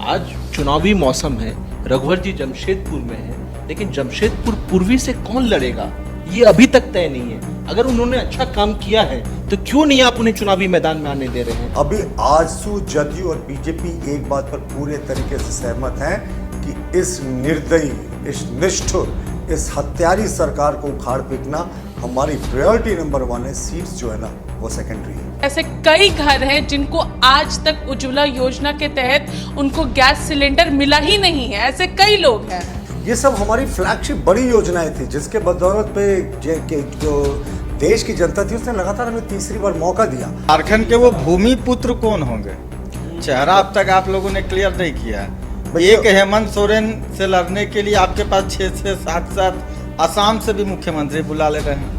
आज चुनावी मौसम है, रघुवर जी जमशेदपुर में है, लेकिन जमशेदपुर पूर्वी से कौन लड़ेगा ये अभी तक तय नहीं है। अगर उन्होंने अच्छा काम किया है तो क्यों नहीं आप उन्हें चुनावी मैदान में आने दे रहे हैं। अभी आजसू, जदयू और बीजेपी एक बात पर पूरे तरीके से सहमत हैं कि इस निर्दयी, इस निष्ठुर, इस हत्यारी सरकार को उखाड़ फेंकना हमारी प्रायोरिटी नंबर 1 है। सीट्स जो है ना वो सेकेंडरी है। ऐसे कई घर हैं जिनको आज तक उज्ज्वला योजना के तहत उनको गैस सिलेंडर मिला ही नहीं है। ऐसे कई लोग हैं। ये सब हमारी फ्लैगशिप बड़ी योजनाएं थी जिसके बदौलत पे जो देश की जनता थी उसने लगातार हमें तीसरी बार मौका दिया। झारखंड के वो भूमि पुत्र कौन होंगे, चेहरा अब तक आप लोगों ने क्लियर नहीं किया है। एक हेमंत सोरेन से लड़ने के लिए आपके पास 6 7 असम से भी मुख्यमंत्री बुला ले रहे हैं।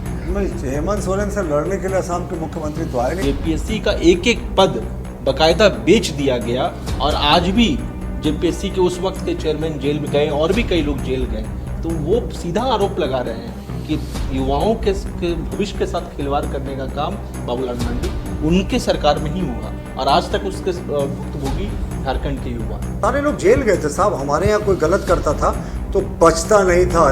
हेमंत सोरेन से लड़ने के लिए असम के मुख्यमंत्री तो आए नहीं। जेपीएससी का एक एक पद बकायदा बेच दिया गया और आज भी जेपीएससी के उस वक्त के चेयरमैन जेल में गए और भी कई लोग जेल गए। तो वो सीधा आरोप लगा रहे हैं कि युवाओं के भविष्य के साथ खिलवाड़ करने का काम बाबूलाल मरांडी उनके सरकार में ही हुआ और आज तक उसके भुक्तभोगी झारखंड के युवा। सारे लोग जेल गए थे साहब। हमारे यहाँ कोई गलत करता था तो बचता नहीं था।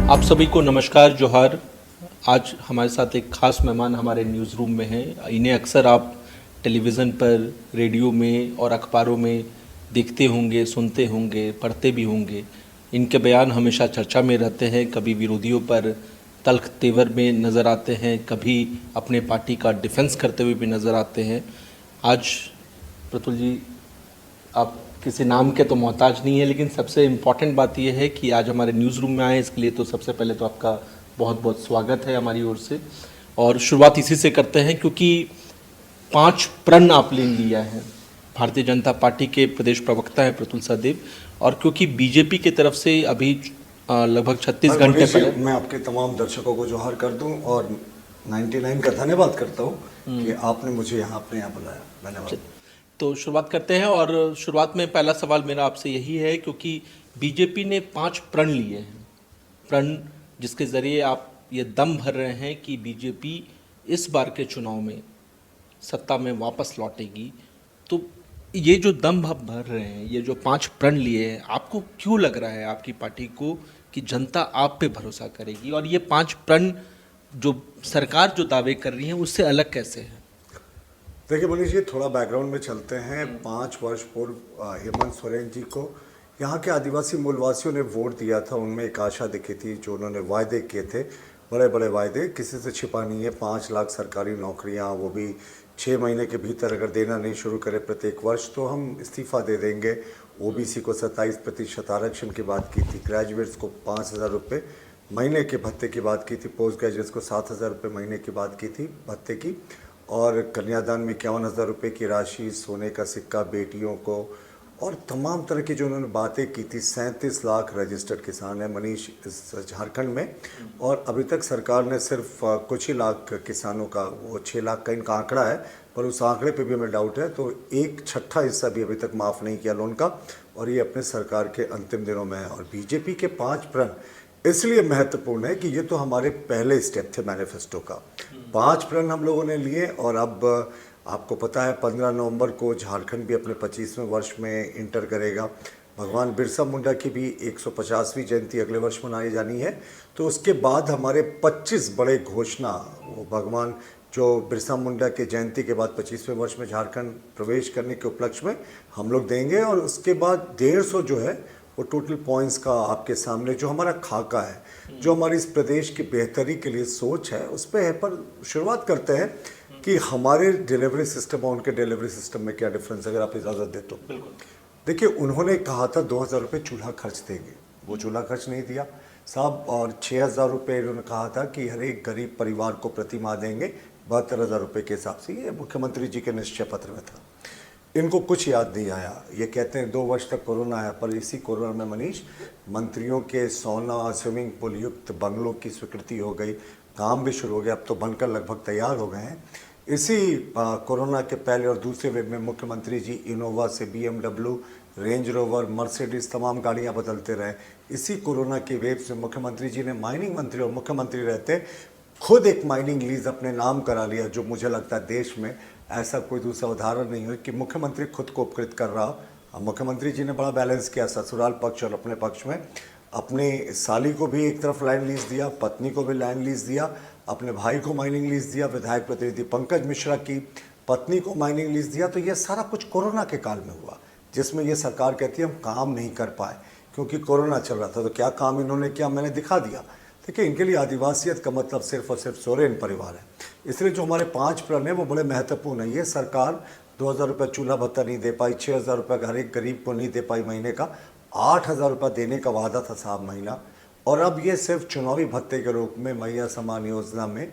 आप सभी को नमस्कार, जोहार। आज हमारे साथ एक खास मेहमान हमारे न्यूज़ रूम में हैं। इन्हें अक्सर आप टेलीविज़न पर, रेडियो में और अखबारों में देखते होंगे, सुनते होंगे, पढ़ते भी होंगे। इनके बयान हमेशा चर्चा में रहते हैं, कभी विरोधियों पर तल्ख तेवर में नज़र आते हैं, कभी अपने पार्टी का डिफेंस करते हुए भी नज़र आते हैं। आज प्रतुल जी, आप किसी नाम के तो मोहताज नहीं है, लेकिन सबसे इम्पॉर्टेंट बात यह है कि आज हमारे न्यूज़ रूम में आए। इसके लिए तो सबसे पहले तो आपका बहुत बहुत स्वागत है हमारी ओर से। और शुरुआत इसी से करते हैं क्योंकि 5 प्रण आप ले लिया है। भारतीय जनता पार्टी के प्रदेश प्रवक्ता है प्रतुल सहदेव, और क्योंकि बीजेपी की तरफ से अभी लगभग 36 घंटे पहले मैं आपके तमाम दर्शकों को जोहार कर दूं और 99 का धन्यवाद करता हूं कि आपने मुझे अपने यहाँ बुलाया। धन्यवाद। तो शुरुआत करते हैं और शुरुआत में पहला सवाल मेरा आपसे यही है क्योंकि बीजेपी ने 5 प्रण लिए हैं, प्रण जिसके ज़रिए आप ये दम भर रहे हैं कि बीजेपी इस बार के चुनाव में सत्ता में वापस लौटेगी। तो ये जो दम आप भर रहे हैं, ये जो 5 प्रण लिए हैं, आपको क्यों लग रहा है आपकी पार्टी को कि जनता आप पे भरोसा करेगी, और ये 5 प्रण जो सरकार जो दावे कर रही है उससे अलग कैसे है? देखिए मनीष जी, थोड़ा बैकग्राउंड में चलते हैं। 5 वर्ष पूर्व हेमंत सोरेन जी को यहाँ के आदिवासी मूलवासियों ने वोट दिया था। उनमें एक आशा दिखी थी, जो उन्होंने वायदे किए थे, बड़े बड़े वायदे, किसी से छिपा नहीं है। 5 लाख सरकारी नौकरियाँ, वो भी 6 महीने के भीतर अगर देना नहीं शुरू करे प्रत्येक वर्ष तो हम इस्तीफ़ा दे देंगे। ओबीसी को 27% आरक्षण की बात की थी। ग्रेजुएट्स को 5,000 रुपये महीने के भत्ते की बात की थी। पोस्ट ग्रेजुएट्स को 7,000 रुपये महीने की बात की थी भत्ते की। और कन्यादान में 51,000 रुपये की राशि, सोने का सिक्का बेटियों को, और तमाम तरह की जो उन्होंने बातें की थी। 37 लाख रजिस्टर्ड किसान हैं मनीष इस झारखंड में, और अभी तक सरकार ने सिर्फ कुछ ही लाख किसानों का, वो 6 लाख का इनका आंकड़ा है, पर उस आंकड़े पे भी हमें डाउट है। तो 1/6 हिस्सा भी अभी तक माफ़ नहीं किया लोन का, और ये अपने सरकार के अंतिम दिनों में है। और बीजेपी के 5 प्रण इसलिए महत्वपूर्ण है कि ये तो हमारे पहले स्टेप थे मैनिफेस्टो का। 5 प्रण हम लोगों ने लिए, और अब आपको पता है 15 नवंबर को झारखंड भी अपने 25वें वर्ष में इंटर करेगा। भगवान बिरसा मुंडा की भी 150वीं जयंती अगले वर्ष मनाई जानी है। तो उसके बाद हमारे 25 बड़े घोषणा, वो भगवान जो बिरसा मुंडा के जयंती के बाद 25वें वर्ष में झारखंड प्रवेश करने के उपलक्ष्य में हम लोग देंगे। और उसके बाद 150 जो है वो टोटल पॉइंट्स का आपके सामने जो हमारा खाका है, जो हमारी इस प्रदेश की बेहतरी के लिए सोच है, उस पर है। पर शुरुआत करते हैं कि हमारे डिलीवरी सिस्टम और उनके डिलीवरी सिस्टम में क्या डिफरेंस है, अगर आप इजाज़त दे तो। देखिए, उन्होंने कहा था 2,000 रुपये चूल्हा खर्च देंगे, वो चूल्हा खर्च नहीं दिया साहब। और 6,000 रुपये उन्होंने कहा था कि हर एक गरीब परिवार को प्रति माह देंगे 72,000 रुपये के हिसाब से। ये मुख्यमंत्री जी के निश्चय पत्र में था। इनको कुछ याद नहीं आया। ये कहते हैं 2 वर्ष तक कोरोना आया, पर इसी कोरोना में मनीष मंत्रियों के सोना, स्विमिंग पूल युक्त बंगलों की स्वीकृति हो गई, काम भी शुरू हो गया, अब तो बनकर लगभग तैयार हो गए हैं। इसी कोरोना के पहले और दूसरे वेव में मुख्यमंत्री जी इनोवा से BMW, रेंज रोवर, मर्सिडीज तमाम गाड़ियां बदलते रहे। इसी कोरोना के वेव से मुख्यमंत्री जी ने माइनिंग मंत्री और मुख्यमंत्री रहते खुद एक माइनिंग लीज अपने नाम करा लिया, जो मुझे लगता है देश में ऐसा कोई दूसरा उदाहरण नहीं है कि मुख्यमंत्री खुद को उपकृत कर रहा हो। मुख्यमंत्री जी ने बड़ा बैलेंस किया ससुराल पक्ष और अपने पक्ष में। अपने साली को भी एक तरफ लैंड लीज दिया, पत्नी को भी लैंड लीज दिया, अपने भाई को माइनिंग लीज दिया, विधायक प्रतिनिधि पंकज मिश्रा की पत्नी को माइनिंग लीज दिया। तो ये सारा कुछ कोरोना के काल में हुआ, जिसमें ये सरकार कहती है हम काम नहीं कर पाए क्योंकि कोरोना चल रहा था। तो क्या काम इन्होंने किया, मैंने दिखा दिया। देखिए, इनके लिए आदिवासियत का मतलब सिर्फ और सिर्फ सोरेन परिवार है। इसलिए जो हमारे 5 प्रण है वो बड़े महत्वपूर्ण है। ये सरकार 2,000 रुपये चूल्हा भत्ता नहीं दे पाई, 6,000 रुपये हर एक गरीब को नहीं दे पाई महीने का, 8,000 रुपये देने का वादा था साहब महीना। और अब ये सिर्फ चुनावी भत्ते के रूप में मैया समान योजना में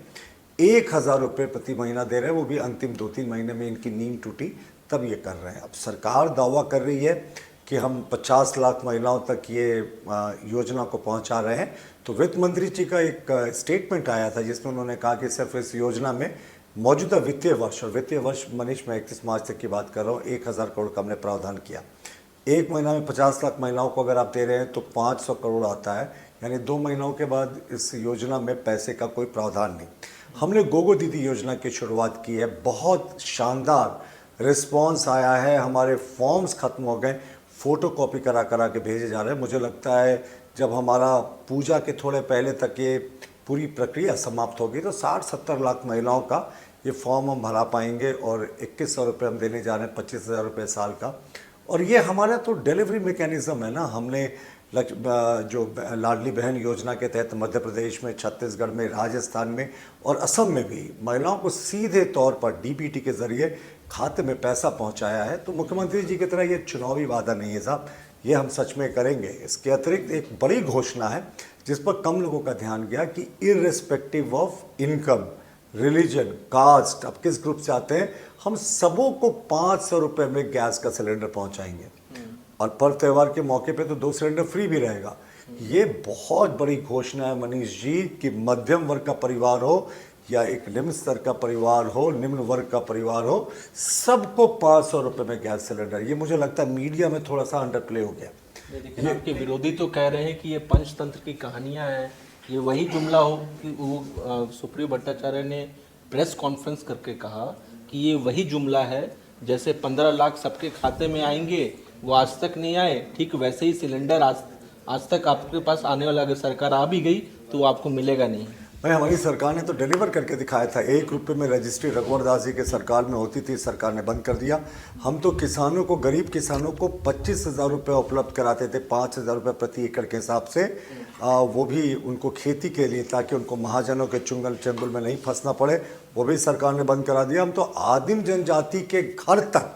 1,000 रुपये प्रति महीना दे रहे हैं, वो भी अंतिम 2-3 महीने में इनकी नींद टूटी तब ये कर रहे हैं। अब सरकार दावा कर रही है कि हम 50 लाख महिलाओं तक ये योजना को पहुंचा रहे हैं। तो वित्त मंत्री जी का एक स्टेटमेंट आया था जिसमें उन्होंने कहा कि सिर्फ इस योजना में मौजूदा वित्तीय वर्ष, और वित्तीय वर्ष मनीष मैं 31 मार्च तक की बात कर रहा हूँ, 1,000 करोड़ का हमने प्रावधान किया। एक महीना में 50 लाख महिलाओं को अगर आप दे रहे हैं तो 500 करोड़ आता है, यानी 2 महीनों के बाद इस योजना में पैसे का कोई प्रावधान नहीं। हमने गोगो दीदी योजना की शुरुआत की है, बहुत शानदार रिस्पॉन्स आया है। हमारे फॉर्म्स खत्म हो गए, फ़ोटो कॉपी करा के भेजे जा रहे हैं। मुझे लगता है जब हमारा पूजा के थोड़े पहले तक ये पूरी प्रक्रिया समाप्त होगी तो 60-70 लाख महिलाओं का ये फॉर्म हम भरा पाएंगे और 2100 रुपये हम देने जा रहे हैं, 25,000 रुपये साल का। और ये हमारा तो डिलीवरी मैकेनिज़्म है ना। हमने जो लाडली बहन योजना के तहत मध्य प्रदेश में, छत्तीसगढ़ में, राजस्थान में और असम में भी महिलाओं को सीधे तौर पर डीबीटी के ज़रिए खाते में पैसा पहुंचाया है। तो मुख्यमंत्री जी की तरह ये चुनावी वादा नहीं है साहब, ये हम सच में करेंगे। इसके अतिरिक्त एक बड़ी घोषणा है जिस पर कम लोगों का ध्यान गया कि irrespective of income, religion, caste, अब किस ग्रुप से आते हैं, हम सबों को 500 रुपये में गैस का सिलेंडर पहुंचाएंगे और पर्व त्यौहार के मौके पे तो 2 सिलेंडर फ्री भी रहेगा। ये बहुत बड़ी घोषणा है मनीष जी कि मध्यम वर्ग का परिवार हो या एक निम्न स्तर का परिवार हो, निम्न वर्ग का परिवार हो, सबको 500 रुपये में गैस सिलेंडर। ये मुझे लगता है मीडिया में थोड़ा सा अंडर प्ले हो गया। लेकिन आपके विरोधी तो कह रहे हैं कि ये पंचतंत्र की कहानियां हैं। ये वही जुमला हो कि वो सुप्रियो भट्टाचार्य ने प्रेस कॉन्फ्रेंस करके कहा कि ये वही जुमला है जैसे 15 लाख सबके खाते में आएंगे, वो आज तक नहीं आए, ठीक वैसे ही सिलेंडर आज तक आपके पास आने वाला, अगर सरकार आ भी गई तो वो आपको मिलेगा नहीं। भाई, हमारी सरकार ने तो डिलीवर करके दिखाया था। 1 रुपये में रजिस्ट्री रघुवर दास जी के सरकार में होती थी, सरकार ने बंद कर दिया। हम तो किसानों को, गरीब किसानों को 25,000 रुपये उपलब्ध कराते थे, 5,000 रुपये प्रति एकड़ के हिसाब से, वो भी उनको खेती के लिए, ताकि उनको महाजनों के चुंगल चंगुल में नहीं फंसना पड़े। वो भी सरकार ने बंद करा दिया। हम तो आदिम जनजाति के घर तक,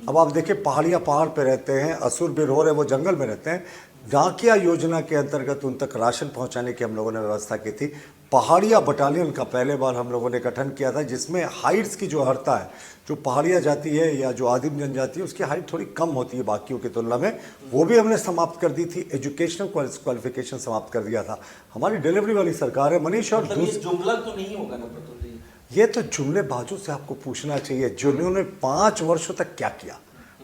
अब आप देखिए पहाड़ियाँ पहाड़ पे रहते हैं, असुर बिरहोर है वो जंगल में रहते हैं, डाकिया योजना के अंतर्गत उन तक राशन पहुंचाने की हम लोगों ने व्यवस्था की थी। पहाड़िया बटालियन का पहले बार हम लोगों ने गठन किया था, जिसमें हाइट्स की जो अर्हता है, जो पहाड़िया जाति है या जो आदिम जनजाति है, उसकी हाइट थोड़ी कम होती है बाकियों की तुलना में, वो भी हमने समाप्त कर दी थी। एजुकेशनल क्वालिफिकेशन समाप्त कर दिया था। हमारी डिलीवरी वाली सरकार है मनीष। और मतलब ये जुमला तो नहीं होगा ना प्रतुल जी? ये तो जुमलेबाजों से आपको पूछना चाहिए जिन्होंने 5 वर्षों तक क्या किया।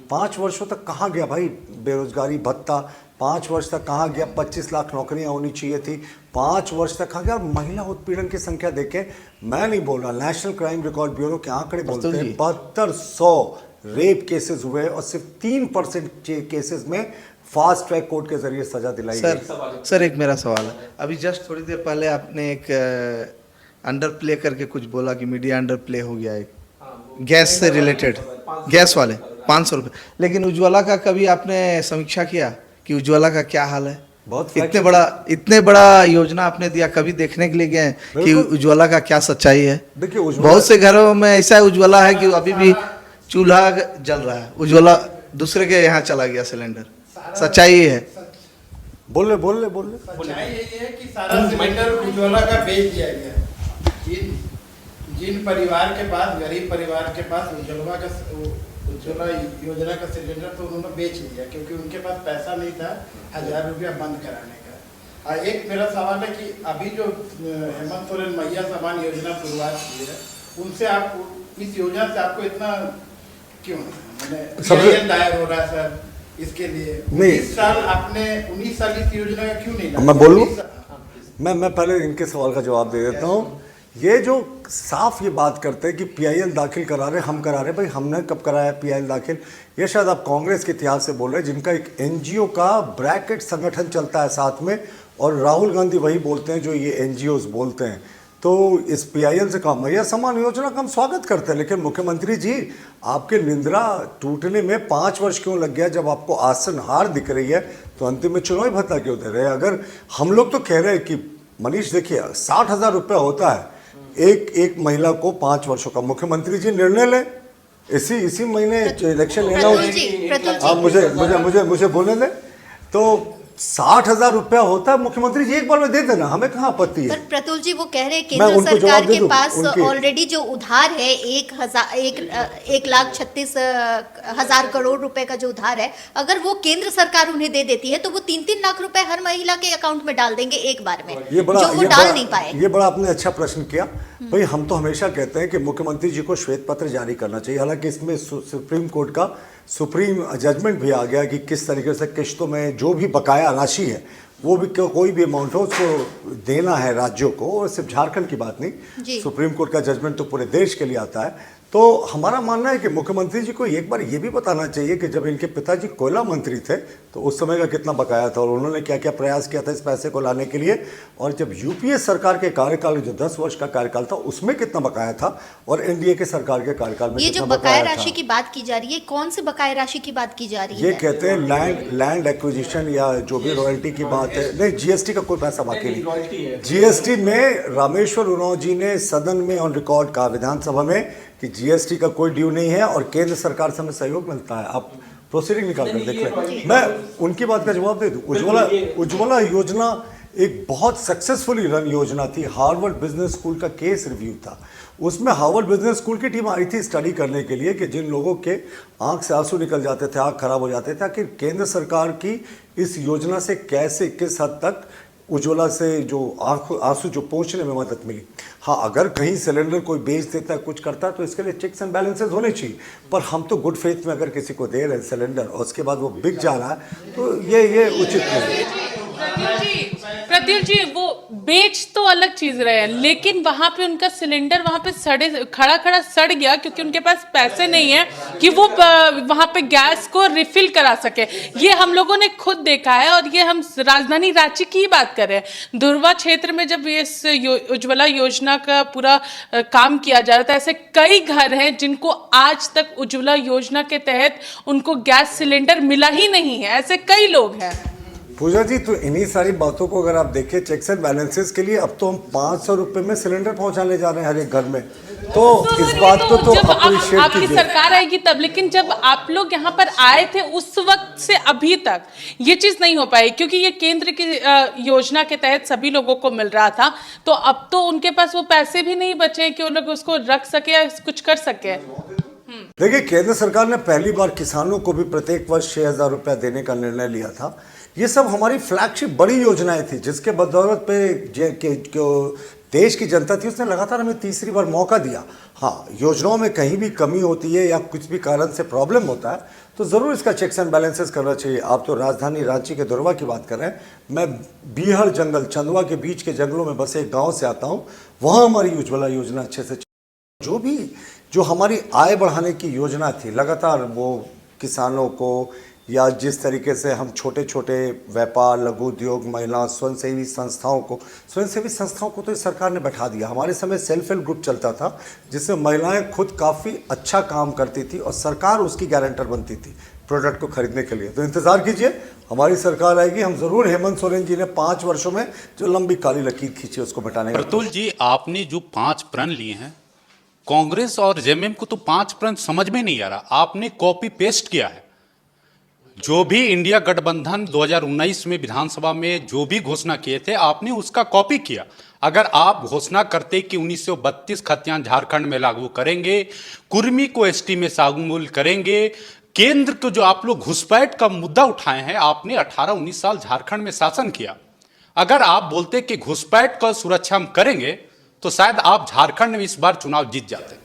5 वर्षों तक कहाँ गया भाई बेरोजगारी भत्ता? 5 वर्ष तक कहाँ गया? 25 लाख नौकरियां होनी चाहिए थी। 5 वर्ष तक कहाँ गया? और महिला उत्पीड़न की संख्या देखें, मैं नहीं बोल रहा, नेशनल क्राइम रिकॉर्ड ब्यूरो के आंकड़े बोलते हैं 7200 रेप केसेस हुए और सिर्फ 3% केसेस में फास्ट ट्रैक कोर्ट के जरिए सजा दिलाई गई। सर एक मेरा सवाल है। अभी जस्ट थोड़ी देर पहले आपने एक अंडर प्ले करके कुछ बोला कि मीडिया अंडर प्ले हो गया है गैस से रिलेटेड, गैस वाले 500 रुपये। लेकिन उज्ज्वला का कभी आपने समीक्षा किया कि उज्ज्वला का क्या हाल है? बहुत इतने बड़ा योजना आपने दिया, कभी देखने के लिए गए हैं कि उज्ज्वला का क्या सच्चाई है? देखिए, बहुत से घरों में ऐसा उज्ज्वला है कि अभी भी चूल्हा जल रहा है, उज्ज्वला दूसरे के यहाँ चला गया सिलेंडर। सच्चाई है। बोल ले सच्चाई यही है कि सारा सिलेंडर उज्ज्वला का बेच दिया गया। जिन परिवार के पास, गरीब परिवार के पास उज्ज्वला योजना का सिलेंडर तो उन्होंने बेच लिया क्योंकि उनके पास पैसा नहीं था 1000 रुपया बंद कराने का। एक मेरा सवाल है कि अभी जो हेमंत सोरेन मैया समान योजना शुरुआत की है, उनसे आप इस योजना से आपको इतना क्यों मैंने दायर हो रहा है सर इसके लिए? 19 साल इस योजना का क्यों नहीं? मैं बोलूं? मैं पहले इनके सवाल का जवाब दे देता हूँ ये जो साफ ये बात करते हैं कि पीआईएल दाखिल करा रहे, हम करा रहे, भाई हमने कब कराया पीआईएल दाखिल? ये शायद आप कांग्रेस के इतिहास से बोल रहे हैं, जिनका एक एनजीओ का ब्रैकेट संगठन चलता है साथ में, और राहुल गांधी वही बोलते हैं जो ये एनजीओज बोलते हैं। तो इस पीआईएल से कहा मैया समान योजना का हम स्वागत करते हैं, लेकिन मुख्यमंत्री जी आपके निंद्रा टूटने में 5 वर्ष क्यों लग गया? जब आपको आसन हार दिख रही है तो अंतिम में चुनावी भत्ता क्यों दे रहे हैं? अगर हम लोग तो कह रहे हैं कि मनीष देखिए 60,000 रुपये होता है एक महिला को 5 वर्षों का, मुख्यमंत्री जी निर्णय लें, इसी महीने इलेक्शन लेना हो। आप मुझे बोलने दें। तो 60,000 रुपया होता है, मुख्यमंत्री जी एक बार में दे देना, हमें कहाँ आपत्ति है? पर प्रतुल जी वो कह रहे हैं केंद्र सरकार के पास ऑलरेडी जो उधार है 1,36,000 करोड़ रुपए का जो उधार है, अगर वो केंद्र सरकार उन्हें दे देती है तो वो 3-3 लाख रुपए हर महिला के अकाउंट में डाल देंगे एक बार में, जो वो डाल नहीं पाए। ये बड़ा आपने अच्छा प्रश्न किया। भाई हम तो हमेशा कहते हैं कि मुख्यमंत्री जी को श्वेत पत्र जारी करना चाहिए। हालांकि इसमें सुप्रीम कोर्ट का सुप्रीम जजमेंट भी आ गया कि किस तरीके से किश्तों में जो भी बकाया राशि है वो भी कोई भी अमाउंट हो उसको देना है राज्यों को, और सिर्फ झारखंड की बात नहीं, सुप्रीम कोर्ट का जजमेंट तो पूरे देश के लिए आता है। तो हमारा मानना है कि मुख्यमंत्री जी को एक बार ये भी बताना चाहिए कि जब इनके पिताजी कोयला मंत्री थे तो उस समय का कितना बकाया था और उन्होंने क्या क्या प्रयास किया था इस पैसे को लाने के लिए, और जब यूपीए सरकार के कार्यकाल जो 10 वर्ष का कार्यकाल था उसमें कितना बकाया था, और एनडीए के सरकार के कार्यकाल में ये जो बकाया राशि की बात की जा रही है, कौन से बकाया राशि की बात की जा रही है? ये कहते हैं लैंड एक्विजिशन या जो भी रॉयल्टी की बात है। नहीं, जीएसटी का कोई पैसा बाकी नहीं। जीएसटी में रामेश्वर उरांव जी ने सदन में ऑन रिकॉर्ड कहा विधानसभा में कि जीएसटी का कोई ड्यू नहीं है और केंद्र सरकार से हमें सहयोग मिलता है। आप प्रोसीडिंग निकाल कर देख लें। मैं उनकी बात का जवाब दे दूं। उज्ज्वला योजना एक बहुत सक्सेसफुली रन योजना थी। हार्वर्ड बिजनेस स्कूल का केस रिव्यू था, उसमें हार्वर्ड बिजनेस स्कूल की टीम आई थी स्टडी करने के लिए कि जिन लोगों के आंख से आंसू निकल जाते थे, आंख खराब हो जाते थे, कि केंद्र सरकार की इस योजना से कैसे किस हद तक उज्ज्वला से जो आंसू जो पहुंचने में मदद मिली। हाँ, अगर कहीं सिलेंडर कोई बेच देता है, कुछ करता है, तो इसके लिए चेक्स एंड बैलेंसेस होने चाहिए। पर हम तो गुड फेथ में अगर किसी को दे रहे हैं सिलेंडर और उसके बाद वो बिक जा रहा है तो ये उचित नहीं है। प्रद्युल जी वो बेच तो अलग चीज रहे हैं, लेकिन वहां पे उनका सिलेंडर वहां पे खड़ा सड़ गया क्योंकि उनके पास पैसे नहीं है कि वो वहां पे गैस को रिफिल करा सके। ये हम लोगों ने खुद देखा है, और ये हम राजधानी रांची की बात कर रहे हैं। दुर्वा क्षेत्र में जब इस उज्ज्वला योजना का पूरा काम किया जा रहा था, ऐसे कई घर हैं जिनको आज तक उज्ज्वला योजना के तहत उनको गैस सिलेंडर मिला ही नहीं है। ऐसे कई लोग हैं। पूजा जी, तो इन्हीं सारी बातों को अगर आप देखें चेक्स एंड बैलेंसेस के लिए, अब तो हम 500 रुपए में सिलेंडर पहुंचाने जा रहे हैं हर एक घर में। तो इस बात को तो अप्रिशिएट आपकी सरकार आएगी तब, लेकिन जब आप लोग यहाँ पर आए थे उस वक्त से अभी तक ये चीज नहीं हो पाई, क्योंकि ये केंद्र की योजना के तहत सभी लोगों को मिल रहा था। तो अब तो उनके पास वो पैसे भी नहीं बचे कि वो लोग उसको रख सके या कुछ कर सके। देखिए, केंद्र सरकार ने पहली बार किसानों को भी प्रत्येक वर्ष 6,000 रुपया देने का निर्णय लिया था। ये सब हमारी फ्लैगशिप बड़ी योजनाएं थी जिसके बदौलत पे जो देश की जनता थी उसने लगातार हमें तीसरी बार मौका दिया। हाँ, योजनाओं में कहीं भी कमी होती है या कुछ भी कारण से प्रॉब्लम होता है तो ज़रूर इसका चेक्स एंड बैलेंसेस करना चाहिए। आप तो राजधानी रांची के दुर्वा की बात कर रहे हैं, मैं बीहड़ जंगल चंदवा के बीच के जंगलों में बसे एक गाँव से आता हूँ। वहाँ हमारी उज्ज्वला योजना अच्छे से जो हमारी आय बढ़ाने की योजना थी, लगातार वो किसानों को या जिस तरीके से हम छोटे छोटे व्यापार, लघु उद्योग, महिला स्वयंसेवी संस्थाओं को तो इस सरकार ने बैठा दिया। हमारे समय सेल्फ हेल्प ग्रुप चलता था जिसमें महिलाएं खुद काफ़ी अच्छा काम करती थी और सरकार उसकी गारंटर बनती थी प्रोडक्ट को खरीदने के लिए। तो इंतज़ार कीजिए, हमारी सरकार आएगी, हम ज़रूर हेमंत सोरेन जी ने 5 वर्षों में जो लंबी काली लकीर खींची उसको हटाने का। प्रतुल जी, आपने जो 5 प्रण लिए हैं, कांग्रेस और जेएमएम को तो 5 प्रण समझ में नहीं आ रहा। आपने कॉपी पेस्ट किया है। जो भी इंडिया गठबंधन 2019 में विधानसभा में जो भी घोषणा किए थे, आपने उसका कॉपी किया। अगर आप घोषणा करते कि 1932 खतियान झारखंड में लागू करेंगे, कुर्मी को एसटी में शामिल करेंगे, केंद्र को जो आप लोग घुसपैठ का मुद्दा उठाए हैं, आपने 18-19 साल झारखंड में शासन किया। अगर आप बोलते कि घुसपैठ का सुरक्षा हम करेंगे तो शायद आप झारखंड में इस बार चुनाव जीत जाते।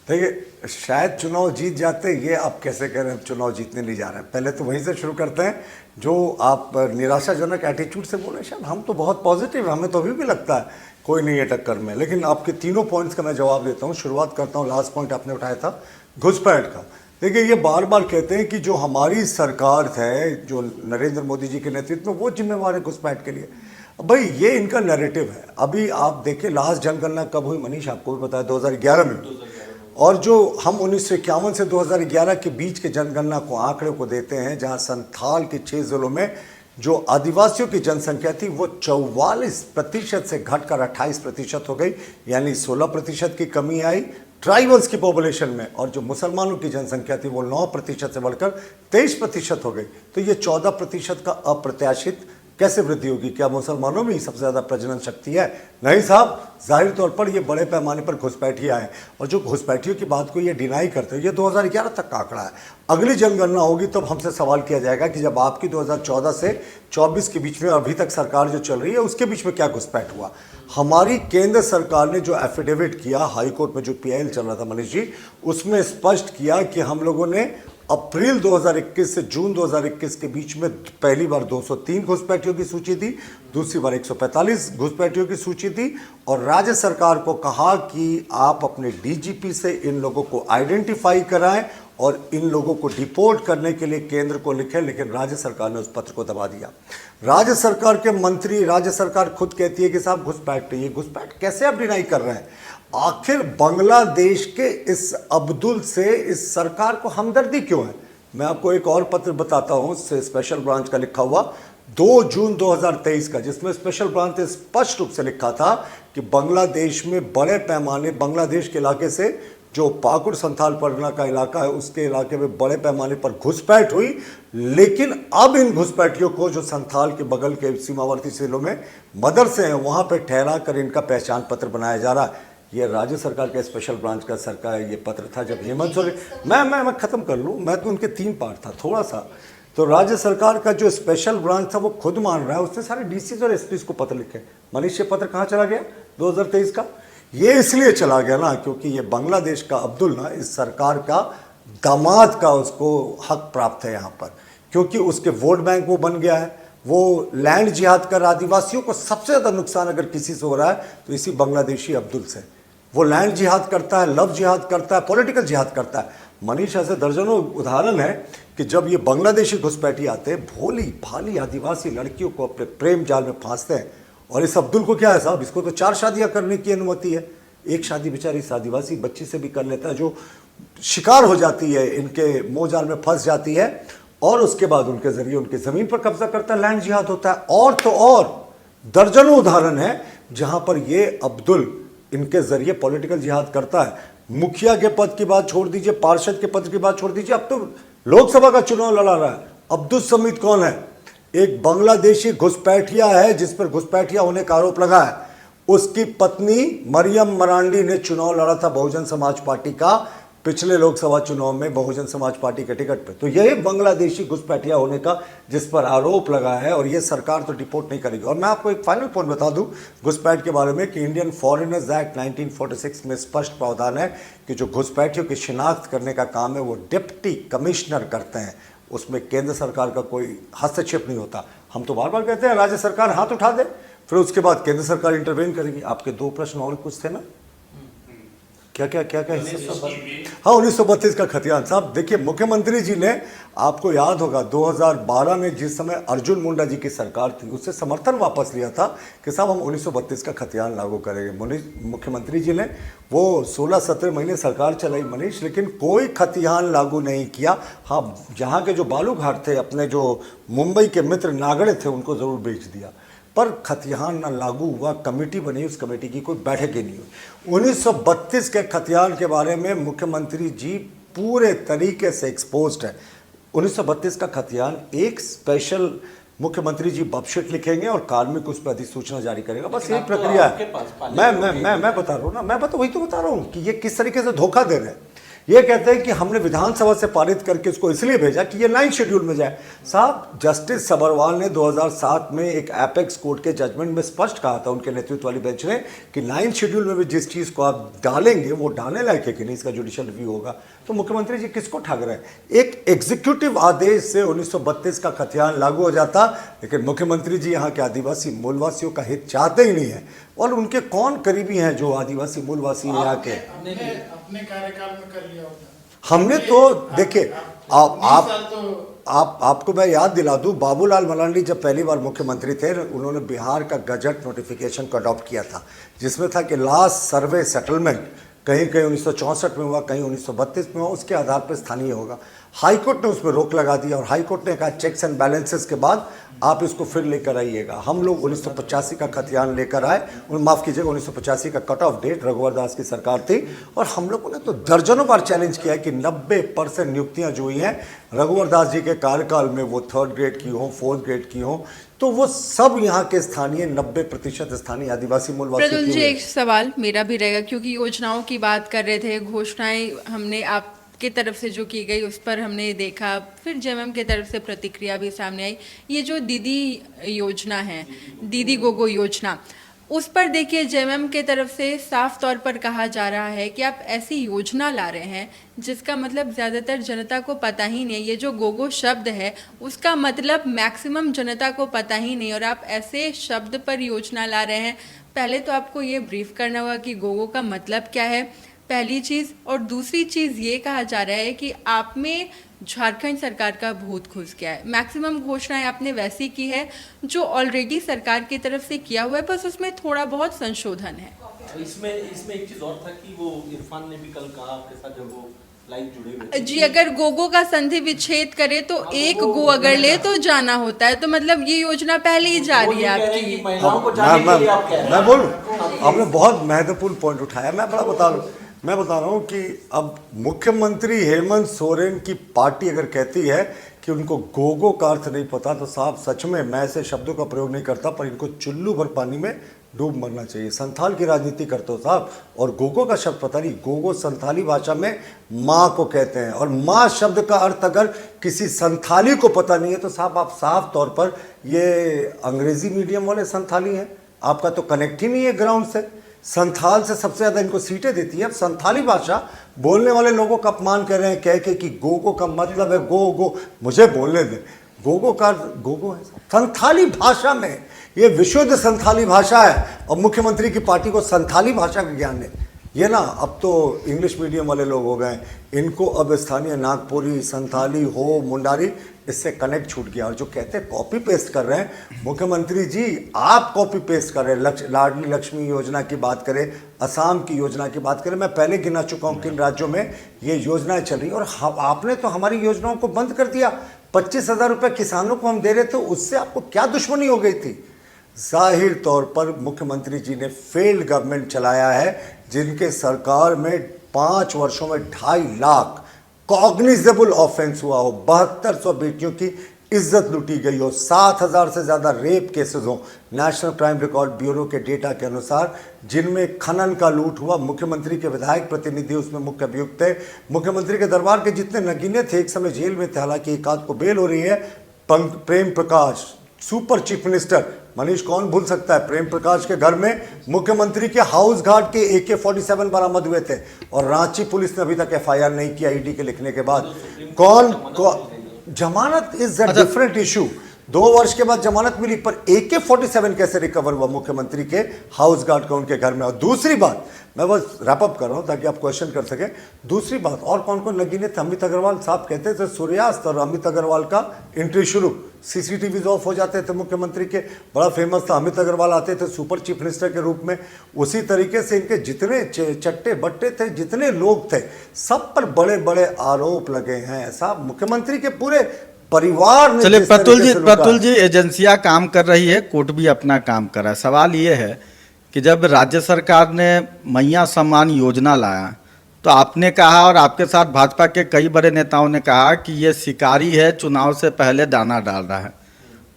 देखिए, शायद चुनाव जीत जाते, ये आप कैसे कह रहे हैं चुनाव जीतने नहीं जा रहे हैं? पहले तो वहीं से शुरू करते हैं, जो आप निराशाजनक एटीट्यूड से बोल रहे हैं। शायद हम तो बहुत पॉजिटिव हैं, हमें तो अभी भी लगता है कोई नहीं है टक्कर में। लेकिन आपके तीनों पॉइंट्स का मैं जवाब देता हूँ। शुरुआत करता हूँ, लास्ट पॉइंट आपने उठाया था घुसपैठ का। देखिए, ये बार बार कहते हैं कि जो हमारी सरकार है, जो नरेंद्र मोदी जी के नेतृत्व में, वो जिम्मेवार है घुसपैठ के लिए। भाई ये इनका नैरेटिव है। अभी आप देखिए लास्ट जनगणना कब हुई मनीष, आपको भी पता है, 2011 में। और जो हम 1951 से 2011 के बीच के जनगणना को आंकड़े को देते हैं, जहां संथाल के 6 जिलों में जो आदिवासियों की जनसंख्या थी वो 44% से घटकर 28% हो गई, यानी 16% की कमी आई ट्राइबल्स की पॉपुलेशन में। और जो मुसलमानों की जनसंख्या थी वो 9% से बढ़कर 23% हो गई। तो ये 14% का अप्रत्याशित कैसे वृद्धि होगी? क्या मुसलमानों में ही सबसे ज़्यादा प्रजनन शक्ति है? नहीं साहब, जाहिर तौर पर ये बड़े पैमाने पर घुसपैठिया है। और जो घुसपैठियों की बात को ये डिनाई करते हैं, ये 2011 तक का आंकड़ा है। अगली जनगणना होगी तब हमसे सवाल किया जाएगा कि जब आपकी 2014 से 24 के बीच में अभी तक सरकार जो चल रही है उसके बीच में क्या घुसपैठ हुआ। हमारी केंद्र सरकार ने जो एफिडेविट किया हाई कोर्ट में, जो PIL चल रहा था मनीष जी, उसमें स्पष्ट किया कि हम लोगों ने अप्रैल 2021 से जून 2021 के बीच में पहली बार 203 घुसपैठियों की सूची दी, दूसरी बार 145 घुसपैठियों की सूची दी। और राज्य सरकार को कहा कि आप अपने DGP से इन लोगों को आइडेंटिफाई कराएं और इन लोगों को डिपोर्ट करने के लिए केंद्र को लिखें। लेकिन राज्य सरकार ने उस पत्र को दबा दिया। राज्य सरकार के मंत्री, राज्य सरकार खुद कहती है कि साहब घुसपैठ नहीं है। घुसपैठ कैसे आप डिनाई कर रहे हैं? आखिर बांग्लादेश के इस अब्दुल से इस सरकार को हमदर्दी क्यों है? मैं आपको एक और पत्र बताता हूं, स्पेशल ब्रांच का लिखा हुआ 2 जून 2023 का, जिसमें स्पेशल ब्रांच ने स्पष्ट रूप से लिखा था कि बांग्लादेश में बड़े पैमाने, बांग्लादेश के इलाके से जो पाकुड़ संथाल परगना का इलाका है उसके इलाके में बड़े पैमाने पर घुसपैठ हुई। लेकिन अब इन घुसपैठियों को जो संथाल के बगल के सीमावर्ती जिलों में मदरसे हैं वहां पर ठहरा कर इनका पहचान पत्र बनाया जा रहा है। ये राज्य सरकार के स्पेशल ब्रांच का सरकार ये पत्र था जब हेमंत सोरेन, मैं खत्म कर लूँ, मैं तो उनके 3 पार्ट था थोड़ा सा। तो राज्य सरकार का जो स्पेशल ब्रांच था वो खुद मान रहा है, उसने सारे DCs और SPs को पत्र लिखे। मनीष, ये पत्र कहाँ चला गया 2023 का? ये इसलिए चला गया ना क्योंकि ये बांग्लादेश का अब्दुल ना इस सरकार का दामाद का उसको हक प्राप्त है यहाँ पर, क्योंकि उसके वोट बैंक वो बन गया है। वो लैंड जिहाद कर, आदिवासियों को सबसे ज़्यादा नुकसान अगर किसी से हो रहा है तो इसी बांग्लादेशी अब्दुल से। वो लैंड जिहाद करता है, लव जिहाद करता है, पॉलिटिकल जिहाद करता है। मनीष, ऐसे दर्जनों उदाहरण है कि जब ये बांग्लादेशी घुसपैठी आते हैं, भोली भाली आदिवासी लड़कियों को अपने प्रेम जाल में फांसते हैं। और इस अब्दुल को क्या है साहब, इसको तो 4 शादियां करने की अनुमति है। एक शादी बेचारी इस आदिवासी बच्ची से भी कर लेता है जो शिकार हो जाती है, इनके मोहजाल में फंस जाती है और उसके बाद उनके जरिए उनकी ज़मीन पर कब्जा करता है, लैंड जिहाद होता है। और तो और दर्जनों उदाहरण है जहां पर ये अब्दुल इनके जरिए पॉलिटिकल जिहाद करता है। मुखिया के पद की बात छोड़ दीजिए, पार्षद के पद की बात छोड़ दीजिए, अब तो लोकसभा का चुनाव लड़ा रहा है। अब्दुल समीद कौन है? एक बांग्लादेशी घुसपैठिया है जिस पर घुसपैठिया होने का आरोप लगा है। उसकी पत्नी मरियम मरांडी ने चुनाव लड़ा था बहुजन समाज पार्टी का, पिछले लोकसभा चुनाव में बहुजन समाज पार्टी के टिकट पे। तो यही बांग्लादेशी घुसपैठिया होने का जिस पर आरोप लगा है, और ये सरकार तो डिपोर्ट नहीं करेगी। और मैं आपको एक फाइनल पॉइंट बता दूं घुसपैठ के बारे में कि इंडियन फॉरेनर्स एक्ट 1946 में स्पष्ट प्रावधान है कि जो घुसपैठियों की शिनाख्त करने का काम है वो डिप्टी कमिश्नर करते हैं, उसमें केंद्र सरकार का कोई हस्तक्षेप नहीं होता। हम तो बार बार कहते हैं राज्य सरकार हाथ उठा दे, फिर उसके बाद केंद्र सरकार इंटरवेन करेगी। आपके 2 प्रश्न और कुछ थे ना, क्या हाँ 1932 का खतियान। साहब देखिए, मुख्यमंत्री जी ने, आपको याद होगा 2012 में जिस समय अर्जुन मुंडा जी की सरकार थी उससे समर्थन वापस लिया था कि साहब हम 1932 का खतियान लागू करेंगे। मुख्यमंत्री जी ने वो 16-17 महीने सरकार चलाई मनीष, लेकिन कोई खतियान लागू नहीं किया। हाँ, जहाँ के जो बालू घाट थे, अपने जो मुंबई के मित्र नागड़े थे, उनको ज़रूर बेच दिया, पर खतियान ना लागू हुआ। कमेटी बनी, उस कमेटी की कोई बैठक ही नहीं हुई। 1932 के खतियान के बारे में मुख्यमंत्री जी पूरे तरीके से एक्सपोज्ड है। 1932 का खतियान एक स्पेशल मुख्यमंत्री जी बबशीट लिखेंगे और कार्मिक उस पर अधिसूचना जारी करेगा, बस यही प्रक्रिया है। मैं बता रहा हूँ ना, वही तो बता रहा हूँ कि ये किस तरीके से धोखा दे रहे हैं। ये कहते हैं कि हमने विधानसभा से पारित करके इसको इसलिए भेजा कि ये 9 शेड्यूल में जाए। साहब, जस्टिस सबरवाल ने 2007 में एक एपेक्स कोर्ट के जजमेंट में स्पष्ट कहा था, उनके नेतृत्व वाली बेंच ने, कि 9 शेड्यूल में भी जिस चीज़ को आप डालेंगे वो डालने लायक है कि नहीं, इसका जुडिशियल रिव्यू होगा। तो मुख्यमंत्री जी किसको ठग रहे हैं? एक एग्जीक्यूटिव आदेश से 1932 का खतियान लागू हो जाता, लेकिन मुख्यमंत्री जी यहाँ के आदिवासी मूलवासियों का हित चाहते ही नहीं है। और उनके कौन करीबी हैं जो आदिवासी मूलवासी हैं यहाँ के? अपने कार्यकाल में कर लिया होता। हमने तो देखिए, आपको मैं याद दिला दूं, बाबूलाल मरांडी जब पहली बार मुख्यमंत्री थे, उन्होंने बिहार का गजट नोटिफिकेशन को अडॉप्ट किया था, जिसमें था कि लास्ट सर्वे सेटलमेंट कहीं कहीं 1964 में हुआ, कहीं 1932 में हुआ, उसके आधार पर स्थानीय होगा। हाईकोर्ट ने उसमें रोक लगा दिया और हाईकोर्ट ने कहा चेक्स एंड बैलेंसेस के बाद आप इसको फिर लेकर आइएगा। हम लोग 1985 का खतियान लेकर आए, माफ़ कीजिएगा 1985 का कट ऑफ डेट, रघुवर दास की सरकार थी, और हम लोगों ने तो दर्जनों बार चैलेंज किया है कि 90% नियुक्तियां जो हुई हैं रघुवर दास जी के कार्यकाल में, वो 3rd ग्रेड की हो, 4th ग्रेड की हो, तो वो सब यहाँ के स्थानीय 90% स्थानीय आदिवासी मूलवासी। प्रज्वल जी, एक सवाल मेरा भी रहेगा, क्योंकि योजनाओं की बात कर रहे थे, घोषणाएं हमने आपके तरफ से जो की गई उस पर हमने देखा, फिर जेएमएम की तरफ से प्रतिक्रिया भी सामने आई। ये जो दीदी योजना है, दीदी गोगो योजना, उस पर देखिए जेएमएम के तरफ से साफ तौर पर कहा जा रहा है कि आप ऐसी योजना ला रहे हैं जिसका मतलब ज़्यादातर जनता को पता ही नहीं। ये जो गोगो शब्द है उसका मतलब मैक्सिमम जनता को पता ही नहीं, और आप ऐसे शब्द पर योजना ला रहे हैं। पहले तो आपको ये ब्रीफ करना होगा कि गोगो का मतलब क्या है, पहली चीज़। और दूसरी चीज़ ये कहा जा रहा है कि आप में झारखंड सरकार का भूत घुस गया है। मैक्सिमम घोषणाएं आपने वैसी की है जो ऑलरेडी सरकार की तरफ से किया हुआ है, बस उसमें थोड़ा बहुत संशोधन है। इसमें एक चीज़ और था कि वो इरफान ने भी कल कहा आपके साथ जब वो लाइव जुड़े हुए थे, जी, अगर गोगो का संधि विच्छेद करे तो एक गो अगर ले तो जाना होता है, तो मतलब ये योजना पहले ही जा रही है आपकी। मैं बोलूं, आपने बहुत महत्वपूर्ण पॉइंट उठाया। मैं बता रहा हूँ कि अब मुख्यमंत्री हेमंत सोरेन की पार्टी अगर कहती है कि उनको गोगो का अर्थ नहीं पता, तो साहब सच में मैं ऐसे शब्दों का प्रयोग नहीं करता, पर इनको चुल्लू भर पानी में डूब मरना चाहिए। संथाल की राजनीति करते हो साहब, और गोगो का शब्द पता नहीं। गोगो संथाली भाषा में माँ को कहते हैं, और माँ शब्द का अर्थ अगर किसी संथाली को पता नहीं है तो साहब आप साफ तौर पर ये अंग्रेजी मीडियम वाले संथाली हैं। आपका तो कनेक्ट ही नहीं है ग्राउंड से। संथाल से सबसे ज़्यादा इनको सीटें देती है। अब संथाली भाषा बोलने वाले लोगों का अपमान कर रहे हैं कह के कि गोगो का मतलब है गो। मुझे बोलने दें, गोगो का गोगो है संथाली भाषा में, ये विशुद्ध संथाली भाषा है, और मुख्यमंत्री की पार्टी को संथाली भाषा का ज्ञान है। ये ना अब तो इंग्लिश मीडियम वाले लोग हो गए, इनको अब स्थानीय नागपुरी, संथाली हो, मुंडारी, इससे कनेक्ट छूट गया। और जो कहते हैं कॉपी पेस्ट कर रहे हैं, मुख्यमंत्री जी आप कॉपी पेस्ट कर रहे हैं। लाडली लक्ष्मी योजना की बात करें, असम की योजना की बात करें, मैं पहले गिना चुका हूँ किन राज्यों में ये योजनाएं चल रही, और आपने तो हमारी योजनाओं को बंद कर दिया। 25,000 रुपये किसानों को हम दे रहे थे, उससे आपको क्या दुश्मनी हो गई थी? जाहिर तौर पर मुख्यमंत्री जी ने फेल्ड गवर्नमेंट चलाया है, जिनके सरकार में 5 वर्षों में 2.5 लाख कॉग्निजेबल ऑफेंस हुआ हो, 7200 बेटियों की इज्जत लूटी गई हो, 7,000 से ज़्यादा रेप केसेस हो नेशनल क्राइम रिकॉर्ड ब्यूरो के डेटा के अनुसार, जिनमें खनन का लूट हुआ। मुख्यमंत्री के विधायक प्रतिनिधि उसमें मुख्य अभियुक्त थे। मुख्यमंत्री के दरबार के जितने नगीने थे एक समय जेल में थे, हालांकि एक आध को बेल हो रही है। Prem Prakash, super chief minister Manish, कौन भूल सकता है, प्रेम प्रकाश के घर में मुख्यमंत्री के हाउस गार्ड के AK-47 बरामद हुए थे, और रांची पुलिस ने अभी तक FIR नहीं किया ईडी के लिखने के बाद। जमानत इज अ डिफरेंट इशू, 2 वर्ष के बाद जमानत मिली, पर AK-47 कैसे रिकवर हुआ मुख्यमंत्री के हाउस गार्ड का उनके घर में? और दूसरी बात, मैं बस रैप अप कर रहा हूं ताकि आप क्वेश्चन कर सकें। दूसरी बात, और कौन कौन नगीने थे? अमित अग्रवाल साहब कहते थे सूर्यास्त और अमित अग्रवाल का एंट्री शुरू, CCTV ऑफ हो जाते थे मुख्यमंत्री के, बड़ा फेमस था। अमित अग्रवाल आते थे सुपर चीफ मिनिस्टर के रूप में। उसी तरीके से इनके जितने चट्टे बट्टे थे, जितने लोग थे, सब पर बड़े बड़े आरोप लगे हैं साहब। मुख्यमंत्री के पूरे परिवार ने। चलिए प्रतुल जी, एजेंसियां काम कर रही है, कोर्ट भी अपना काम कर रहा है। सवाल ये है कि जब राज्य सरकार ने मैया सम्मान योजना लाया, तो आपने कहा और आपके साथ भाजपा के कई बड़े नेताओं ने कहा कि ये शिकारी है, चुनाव से पहले दाना डाल रहा है।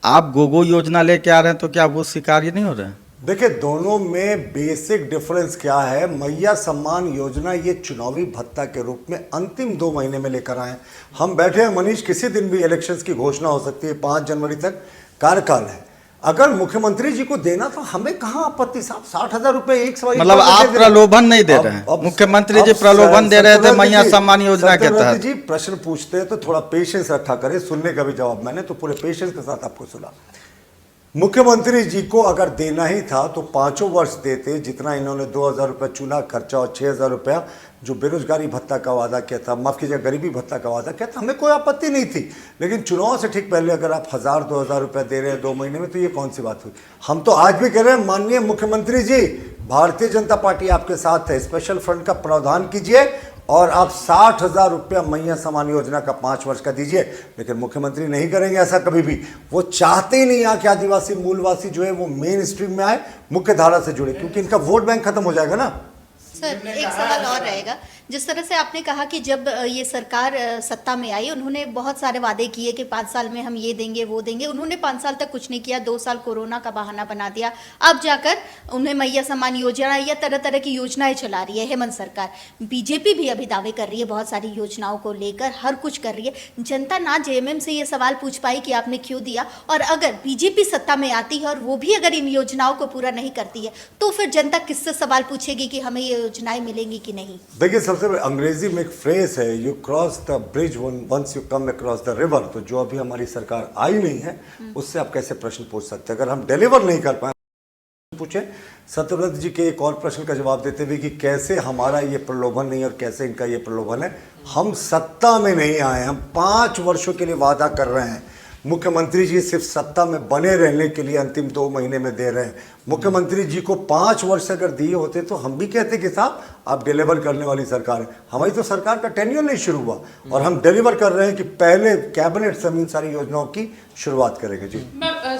आप गोगो योजना लेके आ रहे हैं, तो क्या वो शिकारी नहीं हो रहे हैं? देखिए, दोनों में बेसिक डिफरेंस क्या है। मैया सम्मान योजना ये चुनावी भत्ता के रूप में अंतिम 2 महीने में लेकर आए हैं। हम बैठे हैं मनीष, किसी दिन भी इलेक्शंस की घोषणा हो सकती है, 5 जनवरी तक कार्यकाल है। अगर मुख्यमंत्री जी को देना तो हमें कहाँ आपत्ति साहब, 60,000 रुपए एक सवारी। मतलब आप प्रलोभन नहीं दे रहे हैं, मुख्यमंत्री जी प्रलोभन दे रहे थे मैया सम्मान योजना के तहत। जी प्रश्न पूछते हैं तो थोड़ा पेशेंस रखा करें, सुनने का भी जवाब मैंने तो पूरे पेशेंस के साथ आपको सुना। मुख्यमंत्री जी को अगर देना ही था तो 5 वर्ष देते, जितना इन्होंने 2,000 रुपये चूल्हा खर्चा और 6,000 रुपया जो बेरोजगारी भत्ता का वादा किया था, माफ़ कीजिए गरीबी भत्ता का वादा किया था, हमें कोई आपत्ति नहीं थी। लेकिन चुनाव से ठीक पहले अगर आप 1,000-2,000 रुपये दे रहे हैं 2 महीने में, तो ये कौन सी बात हुई। हम तो आज भी कह रहे हैं माननीय मुख्यमंत्री जी, भारतीय जनता पार्टी आपके साथ है, स्पेशल फंड का प्रावधान कीजिए और आप 60,000 रुपया मैया सम्मान योजना का 5 वर्ष का दीजिए। लेकिन मुख्यमंत्री नहीं करेंगे ऐसा कभी भी। वो चाहते ही नहीं यहाँ के आदिवासी मूलवासी जो है वो मेन स्ट्रीम में आए, मुख्य धारा से जुड़े, क्योंकि इनका वोट बैंक खत्म हो जाएगा ना। सर एक सवाल और रहेगा, जिस तरह से आपने कहा कि जब ये सरकार सत्ता में आई उन्होंने बहुत सारे वादे किए कि 5 साल में हम ये देंगे वो देंगे, उन्होंने 5 साल तक कुछ नहीं किया, 2 साल कोरोना का बहाना बना दिया। अब जाकर उन्हें मैया सम्मान योजना या तरह तरह की योजनाएं चला रही है हेमंत सरकार। बीजेपी भी अभी दावे कर रही है बहुत सारी योजनाओं को लेकर, हर कुछ कर रही है। जनता ना जेएमएम से ये सवाल पूछ पाई कि आपने क्यों दिया, और अगर बीजेपी सत्ता में आती है और वो भी अगर इन योजनाओं को पूरा नहीं करती है तो फिर जनता किससे सवाल पूछेगी कि हमें ये योजनाएं मिलेंगी कि नहीं। देखिए, सबसे अंग्रेजी में एक फ्रेज है, you cross the bridge once you come across the river. तो जो अभी हमारी सरकार आई नहीं है उससे आप कैसे प्रश्न पूछ सकते हैं। अगर हम डिलीवर नहीं कर पाए, पूछे सत्यव्रत जी के एक और प्रश्न का जवाब देते हुए कि कैसे हमारा ये प्रलोभन नहीं और कैसे इनका ये प्रलोभन है। हम सत्ता में नहीं आए, हम 5 वर्षों के लिए वादा कर रहे हैं। मुख्यमंत्री जी सिर्फ सत्ता में बने रहने के लिए अंतिम 2 महीने में दे रहे हैं। मुख्यमंत्री जी को 5 वर्ष अगर दिए होते तो हम भी कहते कि साहब आप डिलीवर करने वाली सरकार है। हमारी तो सरकार का टेन्योर नहीं शुरू हुआ और हम डिलीवर कर रहे हैं कि पहले कैबिनेट से हम इन सारी योजनाओं की शुरुआत करेंगे। जी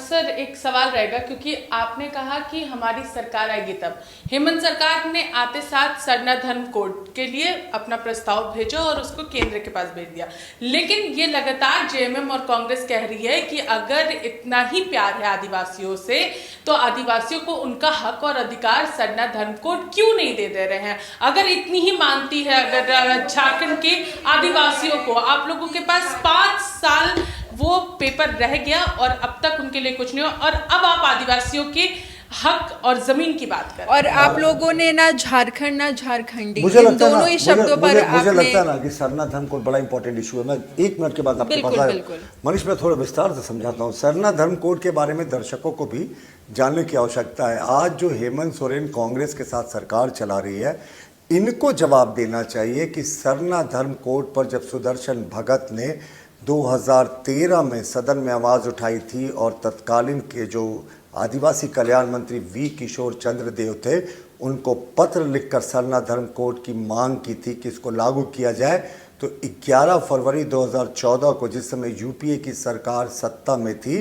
सर एक सवाल रहेगा, क्योंकि आपने कहा कि हमारी सरकार आएगी तब। हेमंत सरकार ने आते साथ सरना धर्म कोड के लिए अपना प्रस्ताव भेजा और उसको केंद्र के पास भेज दिया, लेकिन ये लगातार जेएमएम और कांग्रेस कह रही है कि अगर इतना ही प्यार है आदिवासियों से तो आदिवासियों को उनका हक और अधिकार सरना धर्म कोड क्यों नहीं दे रहे हैं। अगर इतनी ही मानती है अगर झारखंड के आदिवासियों को, आप लोगों के पास 5 साल वो पेपर रह गया और अब तक उनके लिए कुछ नहीं हुआ, और अब आप आदिवासियों के हक और जमीन की बात कर। और आप लोगों ने ना झारखंड ना झारखंडी, मुझे इन दोनों ही शब्दों पर मुझे लगता है ना कि सरना धर्म कोड बड़ा इंपॉर्टेंट इशू है। मैं 1 मिनट के बाद आपके पास आया। मनीष, मैं थोड़ा विस्तार से समझाता हूँ। सरना धर्म कोड के बारे में दर्शकों को भी जानने की आवश्यकता है। आज जो हेमंत सोरेन कांग्रेस के साथ सरकार चला रही है, इनको जवाब देना चाहिए कि सरना धर्म कोड पर जब सुदर्शन भगत ने 2013 में सदन में आवाज़ उठाई थी और तत्कालीन के जो आदिवासी कल्याण मंत्री वी किशोर चंद्र देव थे, उनको पत्र लिखकर सरना धर्म कोड की मांग की थी कि इसको लागू किया जाए, तो 11 फरवरी 2014 को, जिस समय यूपीए की सरकार सत्ता में थी,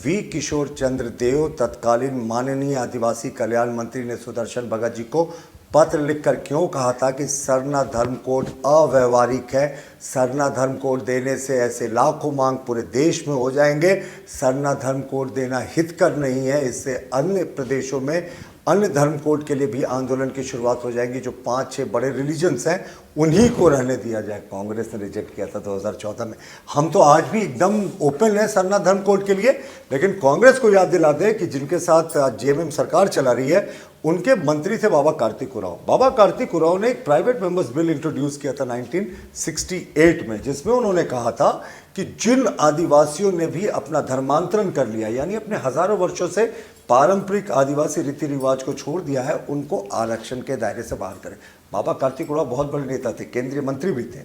वी किशोर चंद्र देव तत्कालीन माननीय आदिवासी कल्याण मंत्री ने सुदर्शन भगत जी को पत्र लिखकर क्यों कहा था कि सरना धर्म कोड अव्यवहारिक है, सरना धर्म कोड देने से ऐसे लाखों मांग पूरे देश में हो जाएंगे, सरना धर्म कोड देना हितकर नहीं है, इससे अन्य प्रदेशों में अन्य धर्म कोड के लिए भी आंदोलन की शुरुआत हो जाएगी। जो 5-6 बड़े रिलीजन्स हैं उन्हीं को रहने दिया जाए। कांग्रेस ने रिजेक्ट किया था 2014 में। हम तो आज भी एकदम ओपन है सरना धर्म कोड के लिए, लेकिन कांग्रेस को याद दिला दे कि जिनके साथ जेएमएम सरकार चला रही है उनके मंत्री थे बाबा कार्तिक उरांव। बाबा कार्तिक उरांव ने एक प्राइवेट मेंबर्स बिल इंट्रोड्यूस किया था 1968 में, जिसमें उन्होंने कहा था कि जिन आदिवासियों ने भी अपना धर्मांतरण कर लिया, यानी अपने हजारों वर्षों से पारंपरिक आदिवासी रीति रिवाज को छोड़ दिया है, उनको आरक्षण के दायरे से बाहर करें। बाबा कार्तिक उरांव बहुत बड़े नेता थे, केंद्रीय मंत्री भी थे।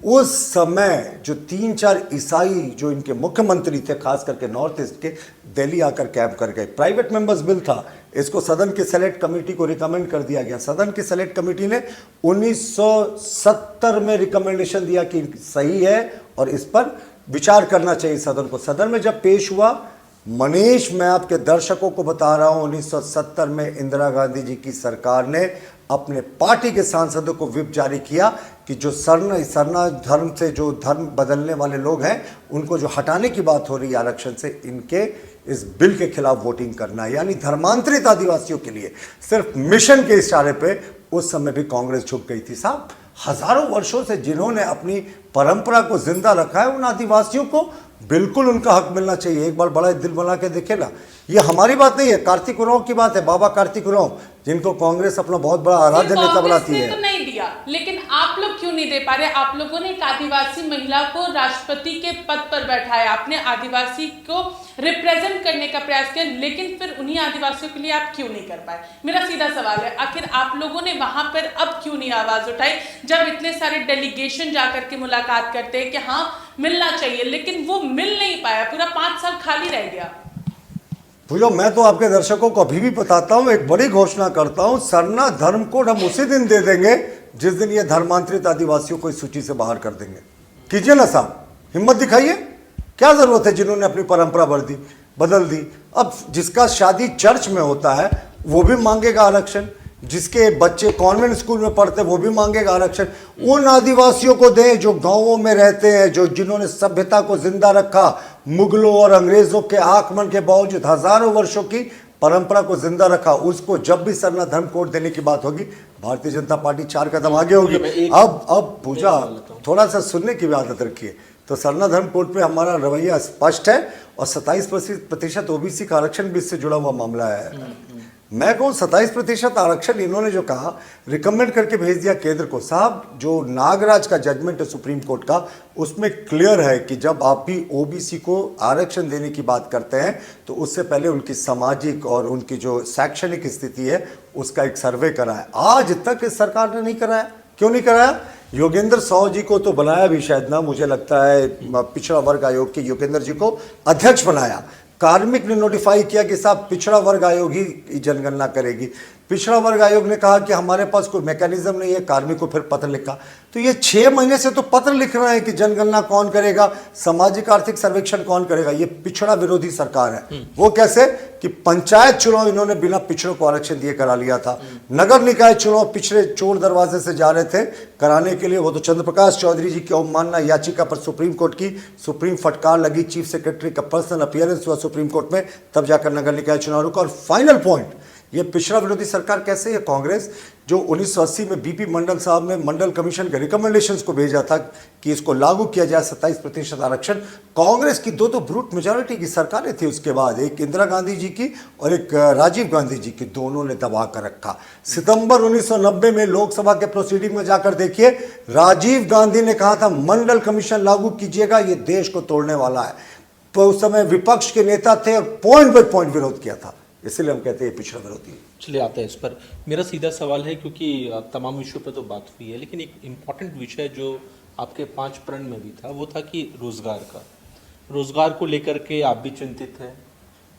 उस समय जो 3-4 ईसाई जो इनके मुख्यमंत्री थे, खास करके नॉर्थ ईस्ट के, दिल्ली आकर कैंप कर गए। प्राइवेट मेंबर्स बिल था, इसको सदन की सेलेक्ट कमेटी को रिकमेंड कर दिया गया। सदन की सेलेक्ट कमेटी ने 1970 में रिकमेंडेशन दिया कि सही है और इस पर विचार करना चाहिए सदन को। सदन में जब पेश हुआ, मनीष, मैं आपके दर्शकों को बता रहा हूं, 1970 में इंदिरा गांधी जी की सरकार ने अपने पार्टी के सांसदों को व्हिप जारी किया कि जो सरना धर्म से जो धर्म बदलने वाले लोग हैं उनको जो हटाने की बात हो रही है आरक्षण से, इनके इस बिल के खिलाफ वोटिंग करना है। यानी धर्मांतरित आदिवासियों के लिए सिर्फ मिशन के इशारे पे उस समय भी कांग्रेस झुक गई थी। साहब, हजारों वर्षों से जिन्होंने अपनी परंपरा को जिंदा रखा है, उन आदिवासियों को बिल्कुल उनका हक मिलना चाहिए। एक बार बड़ा दिल बना के देखे ना, ये हमारी बात नहीं है, कार्तिक उरांव की बात है, बाबा कार्तिक उरांव, जिनको कांग्रेस अपना बहुत बड़ा आराध्य नेता बनाती है। तो नहीं दिया, लेकिन आप लोग क्यों नहीं दे पा रहे? आप लोगों ने एक आदिवासी महिला को राष्ट्रपति के पद पर बैठाया, आपने आदिवासी को रिप्रेजेंट करने का प्रयास किया, लेकिन फिर उन्हीं आदिवासियों के लिए आप क्यों नहीं कर पाए? मेरा सीधा सवाल है, आखिर आप लोगों ने वहां पर अब क्यों नहीं आवाज उठाई, जब इतने सारे डेलीगेशन जाकर के मुलाकात करते हैं कि हाँ मिलना चाहिए, लेकिन वो मिल नहीं पाया, पूरा 5 साल खाली रह गया। भूलो, मैं तो आपके दर्शकों को अभी भी बताता हूं, एक बड़ी घोषणा करता हूं, सरना धर्म कोड हम उसी दिन दे देंगे जिस दिन ये धर्मांतरित आदिवासियों को इस सूची से बाहर कर देंगे। कीजिए ना साहब, हिम्मत दिखाइए, क्या जरूरत है जिन्होंने अपनी परंपरा बदल दी। अब जिसका शादी चर्च में होता है वो भी मांगेगा आरक्षण, जिसके बच्चे कॉन्वेंट स्कूल में पढ़ते हैं वो भी मांगेगा आरक्षण। उन आदिवासियों को दें जो गांवों में रहते हैं, जो जिन्होंने सभ्यता को जिंदा रखा, मुगलों और अंग्रेजों के आक्रमण के बावजूद हजारों वर्षों की परंपरा को जिंदा रखा। उसको जब भी सरना धर्म कोड देने की बात होगी, भारतीय जनता पार्टी 4 कदम आगे होगी। अब पूजा थोड़ा सा सुनने की भी आदत रखिए। तो सरना धर्म कोड पे हमारा रवैया स्पष्ट है और 27% ओबीसी का आरक्षण भी इससे जुड़ा हुआ मामला है। मैं कहूँ 27% आरक्षण इन्होंने जो कहा, रिकमेंड करके भेज दिया केंद्र को। साहब, जो नागराज का जजमेंट है सुप्रीम कोर्ट का, उसमें क्लियर है कि जब आप भी ओबीसी को आरक्षण देने की बात करते हैं तो उससे पहले उनकी सामाजिक और उनकी जो शैक्षणिक स्थिति है उसका एक सर्वे कराए। आज तक इस सरकार ने नहीं कराया। क्यों नहीं कराया? योगेंद्र साहू जी को तो बनाया भी शायद ना, मुझे लगता है पिछड़ा वर्ग आयोग के योगेंद्र जी को अध्यक्ष बनाया। कार्मिक ने नोटिफाई किया कि साहब पिछड़ा वर्ग आयोग ही जनगणना करेगी। पिछड़ा वर्ग आयोग ने कहा कि हमारे पास कोई मैकेनिज्म नहीं है, कार्मिक को फिर पत्र लिखा। तो ये 6 महीने से तो पत्र लिख रहे हैं कि जनगणना कौन करेगा, सामाजिक आर्थिक सर्वेक्षण कौन करेगा। ये पिछड़ा विरोधी सरकार है। वो कैसे कि पंचायत चुनाव इन्होंने बिना पिछड़ों को आरक्षण दिए करा लिया था। नगर निकाय चुनाव पिछड़े चोर दरवाजे से जा रहे थे कराने के लिए, वो तो चंद्र प्रकाश चौधरी जी की अवमानना याचिका पर सुप्रीम कोर्ट की सुप्रीम फटकार लगी, चीफ सेक्रेटरी का पर्सनल अपीयरेंस हुआ सुप्रीम कोर्ट में, तब जाकर नगर निकाय चुनाव रुका। और फाइनल पॉइंट, ये पिछड़ा विरोधी सरकार कैसे है? कांग्रेस जो 1980 में बीपी मंडल साहब ने मंडल कमीशन के रिकमेंडेशंस को भेजा था कि इसको लागू किया जाए 27% आरक्षण, कांग्रेस की दो ब्रूट मेजॉरिटी की सरकारें थी उसके बाद, एक इंदिरा गांधी जी की और एक राजीव गांधी जी की, दोनों ने दबा कर रखा। सितंबर 1990 में लोकसभा के प्रोसीडिंग में जाकर देखिए, राजीव गांधी ने कहा था मंडल कमीशन लागू कीजिएगा, ये देश को तोड़ने वाला है। तो उस समय विपक्ष के नेता थे और पॉइंट बाय पॉइंट विरोध किया था। इसलिए हम कहते हैं पिछड़ा विरोधी। चलिए आते हैं इस पर। मेरा सीधा सवाल है, क्योंकि तमाम विषयों पर तो बात हुई है, लेकिन एक इम्पॉर्टेंट विषय जो आपके 5 प्रण में भी था वो था कि रोजगार को लेकर के आप भी चिंतित हैं,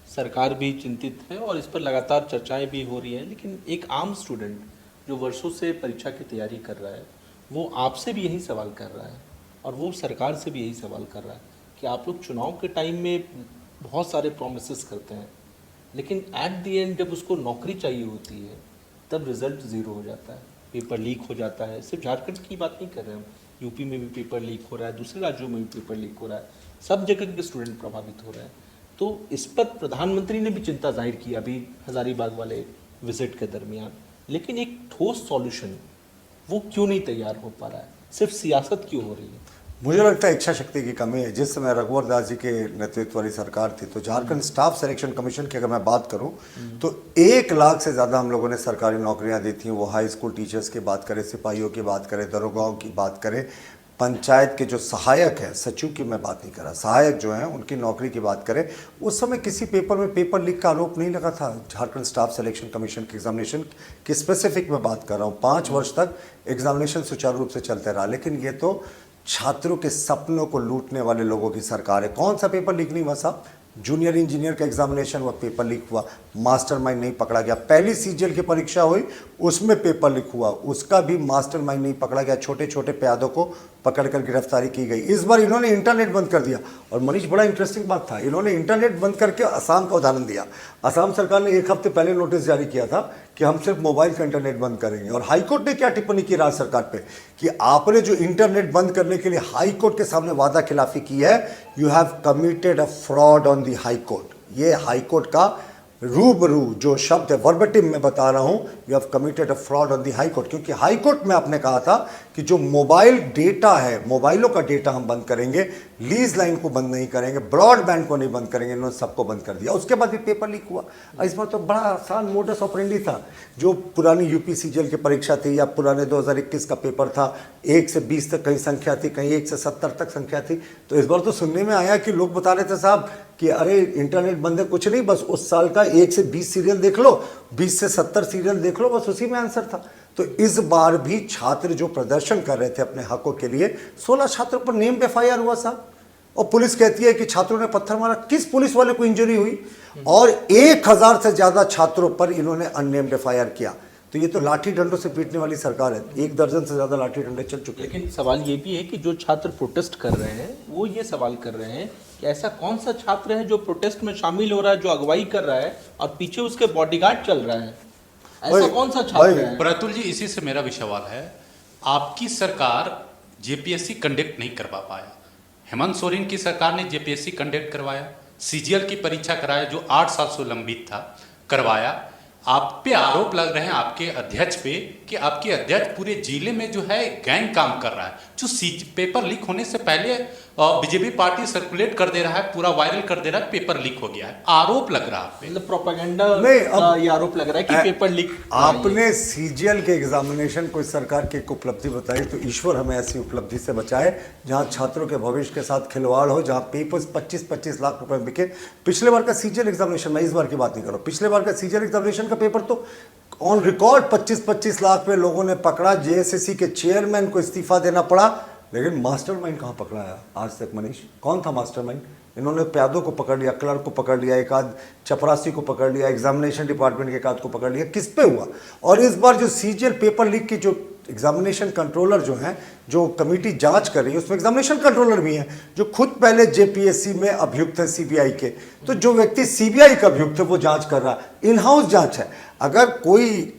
सरकार भी चिंतित है और इस पर लगातार चर्चाएं भी हो रही हैं। लेकिन एक आम स्टूडेंट जो वर्षों से परीक्षा की तैयारी कर रहा है, वो आपसे भी यही सवाल कर रहा है और वो सरकार से भी यही सवाल कर रहा है कि आप लोग चुनाव के टाइम में बहुत सारे प्रोमिसेस करते हैं, लेकिन एट द एंड जब उसको नौकरी चाहिए होती है तब रिजल्ट ज़ीरो हो जाता है, पेपर लीक हो जाता है। सिर्फ झारखंड की बात नहीं कर रहे हम, यूपी में भी पेपर लीक हो रहा है, दूसरे राज्यों में भी पेपर लीक हो रहा है, सब जगह के स्टूडेंट प्रभावित हो रहे हैं। तो इस पर प्रधानमंत्री ने भी चिंता जाहिर की अभी हजारीबाग वाले विजिट के दरमियान, लेकिन एक ठोस सॉल्यूशन वो क्यों नहीं तैयार हो पा रहा है? सिर्फ सियासत क्यों हो रही है? मुझे लगता है इच्छा शक्ति की कमी है। जिस समय रघुवर दास जी के नेतृत्व वाली सरकार थी तो झारखंड स्टाफ सिलेक्शन कमीशन की अगर मैं बात करूं तो 1 लाख से ज़्यादा हम लोगों ने सरकारी नौकरियां दी थी। वो हाई स्कूल टीचर्स की बात करें, सिपाहियों की बात करें, दरोगाओं की बात करें, पंचायत के जो सहायक हैं, सचिव की मैं बात नहीं कर रहा, सहायक जो हैं उनकी नौकरी की बात करें, उस समय किसी पेपर में पेपर लीक का आरोप नहीं लगा था। झारखंड स्टाफ सिलेक्शन कमीशन के एग्जामिनेशन की स्पेसिफिक मैं बात कर रहा हूँ। 5 वर्ष तक एग्जामिनेशन सुचारू रूप से चलते रहा, लेकिन ये तो छात्रों के सपनों को लूटने वाले लोगों की सरकार है। कौन सा पेपर लीक नहीं हुआ साहब? जूनियर इंजीनियर का एग्जामिनेशन हुआ, पेपर लीक हुआ, मास्टरमाइंड नहीं पकड़ा गया। पहली सीजीएल की परीक्षा हुई, उसमें पेपर लीक हुआ, उसका भी मास्टरमाइंड नहीं पकड़ा गया। छोटे छोटे प्यादों को पकड़ कर गिरफ्तारी की गई। इस बार इन्होंने इंटरनेट बंद कर दिया। और मनीष, बड़ा इंटरेस्टिंग बात था, इन्होंने इंटरनेट बंद करके असम का उदाहरण दिया। असम सरकार ने 1 हफ्ते पहले नोटिस जारी किया था कि हम सिर्फ मोबाइल का इंटरनेट बंद करेंगे। और हाईकोर्ट ने क्या टिप्पणी की राज्य सरकार पे कि आपने जो इंटरनेट बंद करने के लिए हाईकोर्ट के सामने वादा खिलाफी की है, you have committed a fraud on the high court. ये हाईकोर्ट का रूबरू जो शब्द है, वर्बटिम में बता रहा हूं, you have committed a fraud on the high court. क्योंकि हाई कोर्ट में आपने कहा था कि जो मोबाइल डेटा है, मोबाइलों का डेटा हम बंद करेंगे, लीज लाइन को बंद नहीं करेंगे, ब्रॉडबैंड को नहीं बंद करेंगे, इन्होंने सबको बंद कर दिया। उसके बाद भी पेपर लीक हुआ। इस बार तो बड़ा आसान मोडस ऑपरेंडी था। जो पुरानी यूपी सीजीएल की परीक्षा थी या पुराने 2021 का पेपर था, 1 से 20 तक कहीं संख्या थी, कहीं 1 से 70 तक संख्या थी। तो इस बार तो सुनने में आया कि लोग बता रहे थे साहब कि अरे इंटरनेट बंद है, कुछ नहीं, बस उस साल का 1 से 20 सीरियल देख लो, 20 से 70 सीरियल देख लो, बस उसी में आंसर था। तो इस बार भी छात्र जो प्रदर्शन कर रहे थे अपने हकों के लिए, 16 छात्रों पर नेम एफआईआर हुआ साहब। और पुलिस कहती है कि छात्रों ने पत्थर मारा। किस पुलिस वाले को इंजरी हुई? और 1000 से ज्यादा छात्रों पर इन्होंने अननेम्ड एफआईआर किया। तो ये तो लाठी डंडों से पीटने वाली सरकार है। 1 दर्जन से ज्यादा लाठी डंडे चल चुके हैं। लेकिन सवाल ये भी है कि जो छात्र प्रोटेस्ट कर रहे हैं वो ये सवाल कर रहे हैं कि ऐसा कौन सा छात्र है जो प्रोटेस्ट में शामिल हो रहा है, जो अगुवाई कर रहा है और पीछे उसके बॉडीगार्ड चल रहा है? ऐसा कौन सा छात्र है? प्रतुल जी, इसी से मेरा भी सवाल है। आपकी सरकार जेपीएससी कंडक्ट नहीं करवा पाया, हेमंत सोरेन की सरकार ने जेपीएससी कंडक्ट करवाया, सीजीएल की परीक्षा कराया जो 8 साल से लंबित था, करवाया। आप पे आरोप लग रहे हैं आपके अध्यक्ष पे कि आपके अध्यक्ष पूरे जिले में जो है गैंग काम कर रहा है। जो पेपर लीक होने से पहले बीजेपी पार्टी सर्कुलेट कर दे रहा है, पूरा वायरल कर दे रहा है, पेपर लीक हो गया है। आरोप लग रहा है, मतलब प्रोपेगेंडा नहीं, अब ये आरोप लग रहा है कि पेपर लीक। आपने सीजीएल के एग्जामिनेशन कोई सरकार की एक उपलब्धि बताई, तो ईश्वर हमें ऐसी उपलब्धि से बचाए जहां छात्रों के भविष्य के साथ खिलवाड़ हो, जहां पेपर्स 25-25 लाख रुपए बिके। पिछले बार का सीजीएल एग्जामिनेशन, मैं इस बार की बात नहीं कर रहा हूं, पिछले बार का सीजीएल एग्जामिनेशन का पेपर तो ऑन रिकॉर्ड 25-25 लाख पे लोगों ने पकड़ा। जेएसएससी के चेयरमैन को इस्तीफा देना पड़ा। लेकिन मास्टरमाइंड कहाँ पकड़ा है आज तक मनीष? कौन था मास्टरमाइंड? इन्होंने प्यादों को पकड़ लिया, क्लर्क को पकड़ लिया, एक आध चपरासी को पकड़ लिया, एग्जामिनेशन डिपार्टमेंट के एक आध को पकड़ लिया। किस पे हुआ? और इस बार जो सीजीएल पेपर लीक की जो एग्जामिनेशन कंट्रोलर जो हैं, जो कमेटी जांच कर रही है, उसमें एग्जामिनेशन कंट्रोलर भी हैं जो खुद पहले जेपीएससी में अभियुक्त है सीबीआई के। तो जो व्यक्ति सीबीआई का अभियुक्त है वो जांच कर रहा है, इन हाउस जांच है। अगर कोई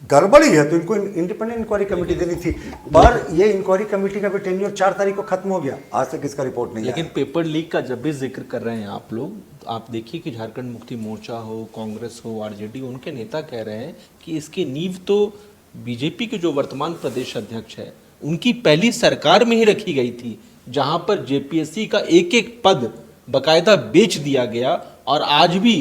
गड़बड़ी है तो इनको इंडिपेंडेंट इंक्वायरी कमेटी देनी थी, पर ये इंक्वायरी कमेटी का भी टेन्योर 4 तारीख को खत्म हो गया, आज तक इसका रिपोर्ट नहीं। लेकिन पेपर लीक का जब भी जिक्र कर रहे हैं आप लोग, तो आप देखिए कि झारखंड मुक्ति मोर्चा हो, कांग्रेस हो, आरजेडी, उनके नेता कह रहे हैं कि इसकी नींव तो बीजेपी के जो वर्तमान प्रदेश अध्यक्ष है उनकी पहली सरकार में ही रखी गई थी, जहां पर जेपीएससी का एक एक पद बकायदा बेच दिया गया। और आज भी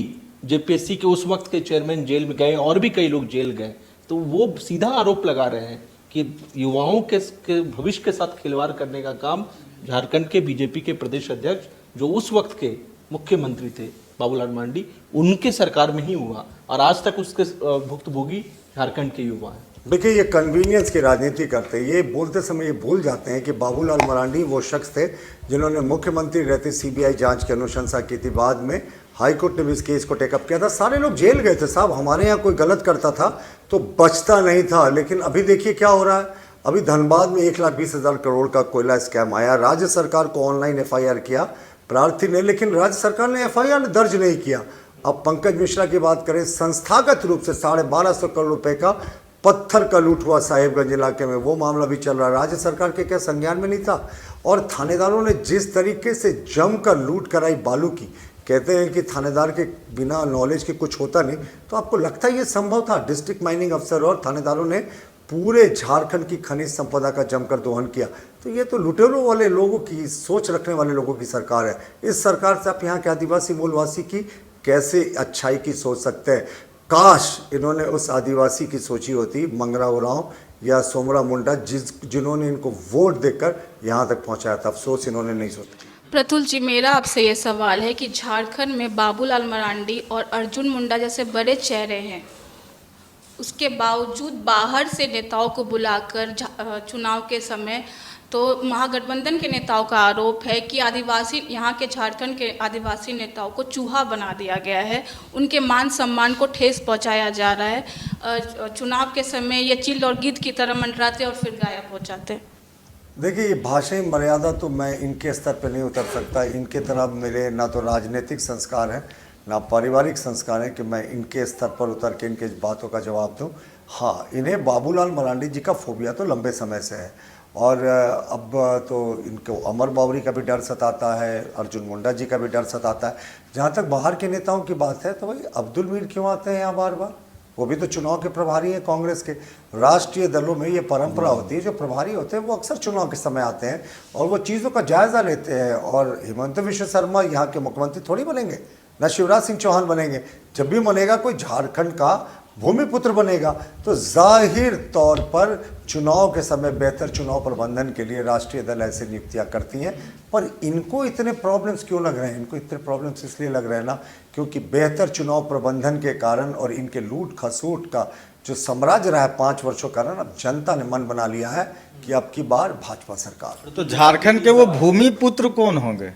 जेपीएससी के उस वक्त के चेयरमैन जेल में गए और भी कई लोग जेल गए। तो वो सीधा आरोप लगा रहे हैं कि युवाओं के भविष्य के साथ खिलवाड़ करने का काम झारखंड के बीजेपी के प्रदेश अध्यक्ष, जो उस वक्त के मुख्यमंत्री थे बाबूलाल मरांडी, उनके सरकार में ही हुआ। और आज तक उसके भुक्तभोगी झारखंड के युवा हैं। देखिए, ये कन्वीनियंस की राजनीति करते हैं। ये बोलते समय ये भूल जाते हैं कि बाबूलाल मरांडी वो शख्स थे जिन्होंने मुख्यमंत्री रहते सीबीआई जांच की अनुशंसा की थी। बाद में हाईकोर्ट ने भी इस केस को टेकअप किया था। सारे लोग जेल गए थे साहब। हमारे यहाँ कोई गलत करता था तो बचता नहीं था। लेकिन अभी देखिए क्या हो रहा है। अभी धनबाद में 1,20,000 करोड़ का कोयला स्कैम आया। राज्य सरकार को ऑनलाइन एफआईआर किया प्रार्थी ने, लेकिन राज्य सरकार ने एफआईआर दर्ज नहीं किया। अब पंकज मिश्रा की बात करें, संस्थागत रूप से 1250 करोड़ रुपए का पत्थर का लूट हुआ साहिबगंज इलाके में, वो मामला भी चल रहा है। राज्य सरकार के क्या संज्ञान में नहीं था? और थानेदारों ने जिस तरीके से जमकर लूट कराई बालू की, कहते हैं कि थानेदार के बिना नॉलेज के कुछ होता नहीं, तो आपको लगता है ये संभव था? डिस्ट्रिक्ट माइनिंग अफसर और थानेदारों ने पूरे झारखंड की खनिज संपदा का जमकर दोहन किया। तो ये तो लुटेरों वाले लोगों की, सोच रखने वाले लोगों की सरकार है। इस सरकार से आप यहाँ के आदिवासी मूलवासी की कैसे अच्छाई की सोच सकते हैं? काश इन्होंने उस आदिवासी की सोची होती, मंगरा उरांव या सोमरा मुंडा, जिन्होंने इनको वोट देकर यहाँ तक पहुँचाया था। अफसोस इन्होंने नहीं सोचा। प्रतुल जी, मेरा आपसे ये सवाल है कि झारखंड में बाबूलाल मरांडी और अर्जुन मुंडा जैसे बड़े चेहरे हैं, उसके बावजूद बाहर से नेताओं को बुलाकर चुनाव के समय, तो महागठबंधन के नेताओं का आरोप है कि आदिवासी, यहाँ के झारखंड के आदिवासी नेताओं को चूहा बना दिया गया है, उनके मान सम्मान को ठेस पहुँचाया जा रहा है। चुनाव के समय ये चिल और गिद्ध की तरह मंडराते और फिर गायब हो जाते। देखिए, ये भाषाई मर्यादा तो मैं इनके स्तर पे नहीं उतर सकता। इनके तरफ मेरे ना तो राजनीतिक संस्कार हैं ना पारिवारिक संस्कार हैं कि मैं इनके स्तर पर उतर के इनके बातों का जवाब दूं। हाँ, इन्हें बाबूलाल मरांडी जी का फोबिया तो लंबे समय से है और अब तो इनको अमर बावरी का भी डर सताता है, अर्जुन मुंडा जी का भी डर सताता है। जहाँ तक बाहर के नेताओं की बात है तो भाई अब्दुल मीर क्यों आते हैं यहाँ बार बार? वो भी तो चुनाव के प्रभारी हैं कांग्रेस के। राष्ट्रीय दलों में ये परंपरा होती है, जो प्रभारी होते हैं वो अक्सर चुनाव के समय आते हैं और वो चीज़ों का जायज़ा लेते हैं। और हिमंत विश्व शर्मा यहाँ के मुख्यमंत्री थोड़ी बनेंगे, ना शिवराज सिंह चौहान बनेंगे। जब भी बनेगा कोई झारखंड का भूमिपुत्र बनेगा। तो जाहिर तौर पर चुनाव के समय बेहतर चुनाव प्रबंधन के लिए राष्ट्रीय दल ऐसे नियुक्तियां करती हैं। पर इनको इतने प्रॉब्लम्स क्यों लग रहे हैं? इनको इतने प्रॉब्लम्स इसलिए लग रहे हैं ना, क्योंकि बेहतर चुनाव प्रबंधन के कारण और इनके लूट खसूट का जो साम्राज्य रहा है 5 वर्षों का कारण, अब जनता ने मन बना लिया है कि अब की बार भाजपा सरकार। तो झारखंड के वो भूमिपुत्र कौन होंगे?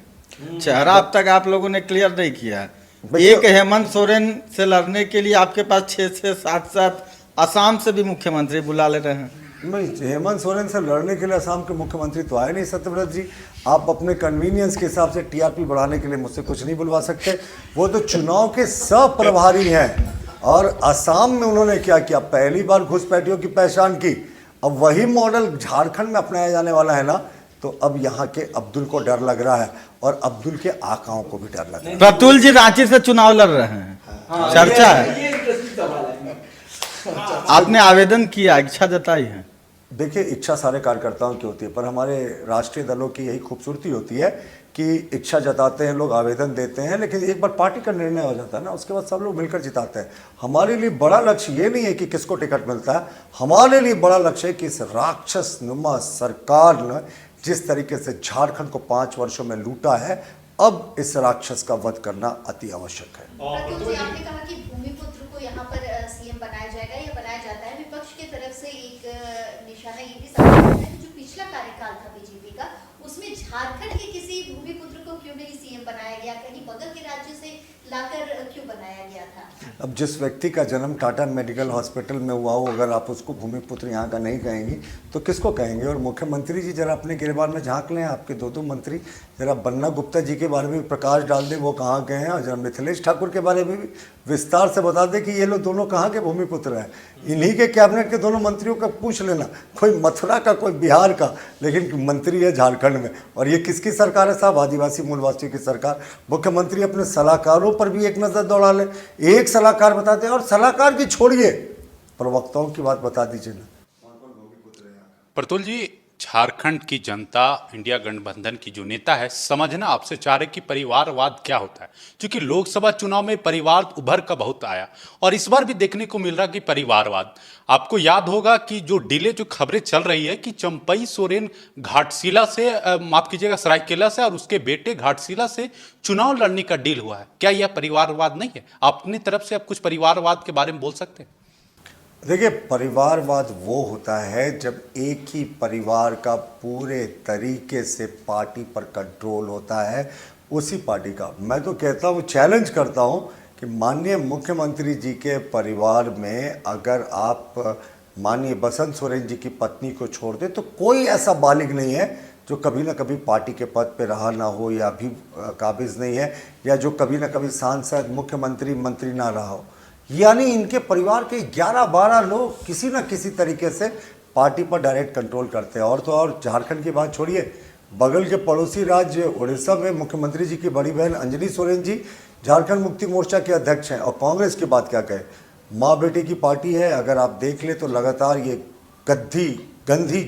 चेहरा अब तक आप लोगों ने क्लियर नहीं किया है। एक हेमंत सोरेन से लड़ने के लिए आपके पास 6-6, 7-7 असम से भी मुख्यमंत्री बुला ले रहे हैं। नहीं, हेमंत सोरेन से लड़ने के लिए असम के मुख्यमंत्री तो आए नहीं सत्यव्रत जी। आप अपने कन्वीनियंस के हिसाब से टीआरपी बढ़ाने के लिए मुझसे कुछ नहीं बुलवा सकते। वो तो चुनाव के सब प्रभारी हैं और असम में उन्होंने क्या किया, पहली बार घुसपैठियों की पहचान की। अब वही मॉडल झारखंड में अपनाया जाने वाला है ना, तो अब यहाँ के अब्दुल को डर लग रहा है और अब्दुल के आकाओं को भी डर लग रहा है। प्रतुल जी रांची से चुनाव लड़ रहे हैं, चर्चा है। आपने आवेदन किया, इच्छा जताई है? देखिए, इच्छा सारे कार्यकर्ताओं की होती है, पर हमारे राष्ट्रीय दलों की यही खूबसूरती होती है कि इच्छा जताते हैं लोग, आवेदन देते हैं, लेकिन एक बार पार्टी का निर्णय हो जाता है ना, उसके बाद सब लोग मिलकर जिताते हैं। हमारे लिए बड़ा लक्ष्य ये नहीं है कि किसको टिकट मिलता है, हमारे लिए बड़ा लक्ष्य है कि इस राक्षस नुमा सरकार ने जिस तरीके से झारखंड को 5 वर्षों में लूटा है, अब इस राक्षस का वध करना अति आवश्यक है। प्रतुल जी, आपने कहा कि भूमिपुत्र को यहाँ पर सीएम बनाया जाएगा या बनाया जाता है। विपक्ष की तरफ से एक निशाना ये भी सामने आता है कि जो पिछला कार्यकाल था बीजेपी का, उसमें झारखंड के किसी भूमिपुत्र को क्यों नहीं सीएम बनाया गया? कहीं बगल के राज्य से लाकर क्यों बनाया गया था? अब जिस व्यक्ति का जन्म टाटा मेडिकल हॉस्पिटल में हुआ हो, अगर आप उसको भूमिपुत्र यहाँ का नहीं कहेंगी तो किसको कहेंगे? और मुख्यमंत्री जी जरा अपने गिरबान में झांक लें, आपके 2 मंत्री जरा बन्ना गुप्ता जी के बारे में भी प्रकाश डाल दें, वो कहाँ गए हैं, और जरा मिथिलेश ठाकुर के बारे में भी विस्तार से बता दें कि ये लोग दोनों कहाँ के भूमिपुत्र हैं। इन्हीं के कैबिनेट के दोनों मंत्रियों का पूछ लेना, कोई मथुरा का, कोई बिहार का, लेकिन मंत्री है झारखंड में। और ये किसकी सरकार है साहब? आदिवासी मूलवासियों की सरकार। मुख्यमंत्री अपने सलाहकारों पर भी एक नज़र दौड़ा ले, एक सलाहकार बताते हैं, और सलाहकार की छोड़िए, प्रवक्ताओं की बात बता दीजिए ना। प्रतुल जी, झारखंड की जनता, इंडिया गठबंधन की जो नेता है, समझना आपसे चाह रहे कि परिवारवाद क्या होता है, क्योंकि लोकसभा चुनाव में परिवार उभर का बहुत आया और इस बार भी देखने को मिल रहा कि परिवारवाद। आपको याद होगा कि जो डिले जो खबरें चल रही है कि चंपई सोरेन घाटशिला से, माफ कीजिएगा, सरायकेला से, और उसके बेटे घाटशिला से चुनाव लड़ने का डील हुआ है। क्या यह परिवारवाद नहीं है? अपनी तरफ से आप कुछ परिवारवाद के बारे में बोल सकते हैं? देखिए, परिवारवाद वो होता है जब एक ही परिवार का पूरे तरीके से पार्टी पर कंट्रोल होता है, उसी पार्टी का। मैं तो कहता हूँ, चैलेंज करता हूँ कि माननीय मुख्यमंत्री जी के परिवार में अगर आप माननीय बसंत सोरेन जी की पत्नी को छोड़ दें तो कोई ऐसा बालिग नहीं है जो कभी ना कभी पार्टी के पद पे रहा ना हो, या अभी काबिज नहीं है, या जो कभी ना कभी सांसद, मुख्यमंत्री, मंत्री ना रहा हो। यानी इनके परिवार के 11-12 लोग किसी न किसी तरीके से पार्टी पर डायरेक्ट कंट्रोल करते हैं। और तो और झारखंड की बात छोड़िए, बगल के पड़ोसी राज्य उड़ीसा में मुख्यमंत्री जी की बड़ी बहन अंजलि सोरेन जी झारखंड मुक्ति मोर्चा के अध्यक्ष हैं। और कांग्रेस की बात क्या कहे, माँ बेटे की पार्टी है। अगर आप देख ले तो लगातार ये गंधी,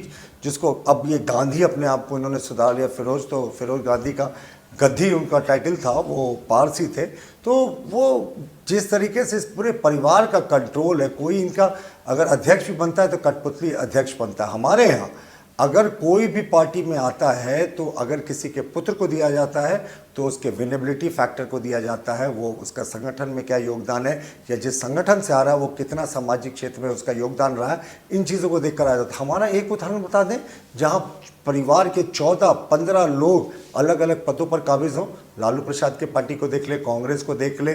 जिसको अब ये गांधी अपने आप को इन्होंने सुधार लिया, फिरोज गांधी का गद्दी उनका टाइटल था, वो पारसी थे। तो वो जिस तरीके से इस पूरे परिवार का कंट्रोल है, कोई इनका अगर अध्यक्ष भी बनता है तो कठपुतली अध्यक्ष बनता है। हमारे यहाँ अगर कोई भी पार्टी में आता है तो अगर किसी के पुत्र को दिया जाता है तो उसके विनेबिलिटी फैक्टर को दिया जाता है, वो उसका संगठन में क्या योगदान है, या जिस संगठन से आ रहा है वो कितना सामाजिक क्षेत्र में उसका योगदान रहा है, इन चीज़ों को देखकर आ जाता है। हमारा एक उदाहरण बता दें, जहाँ परिवार के 14-15 लोग अलग अलग पदों पर काबिज हों। लालू प्रसाद के पार्टी को देख ले, कांग्रेस को देख ले,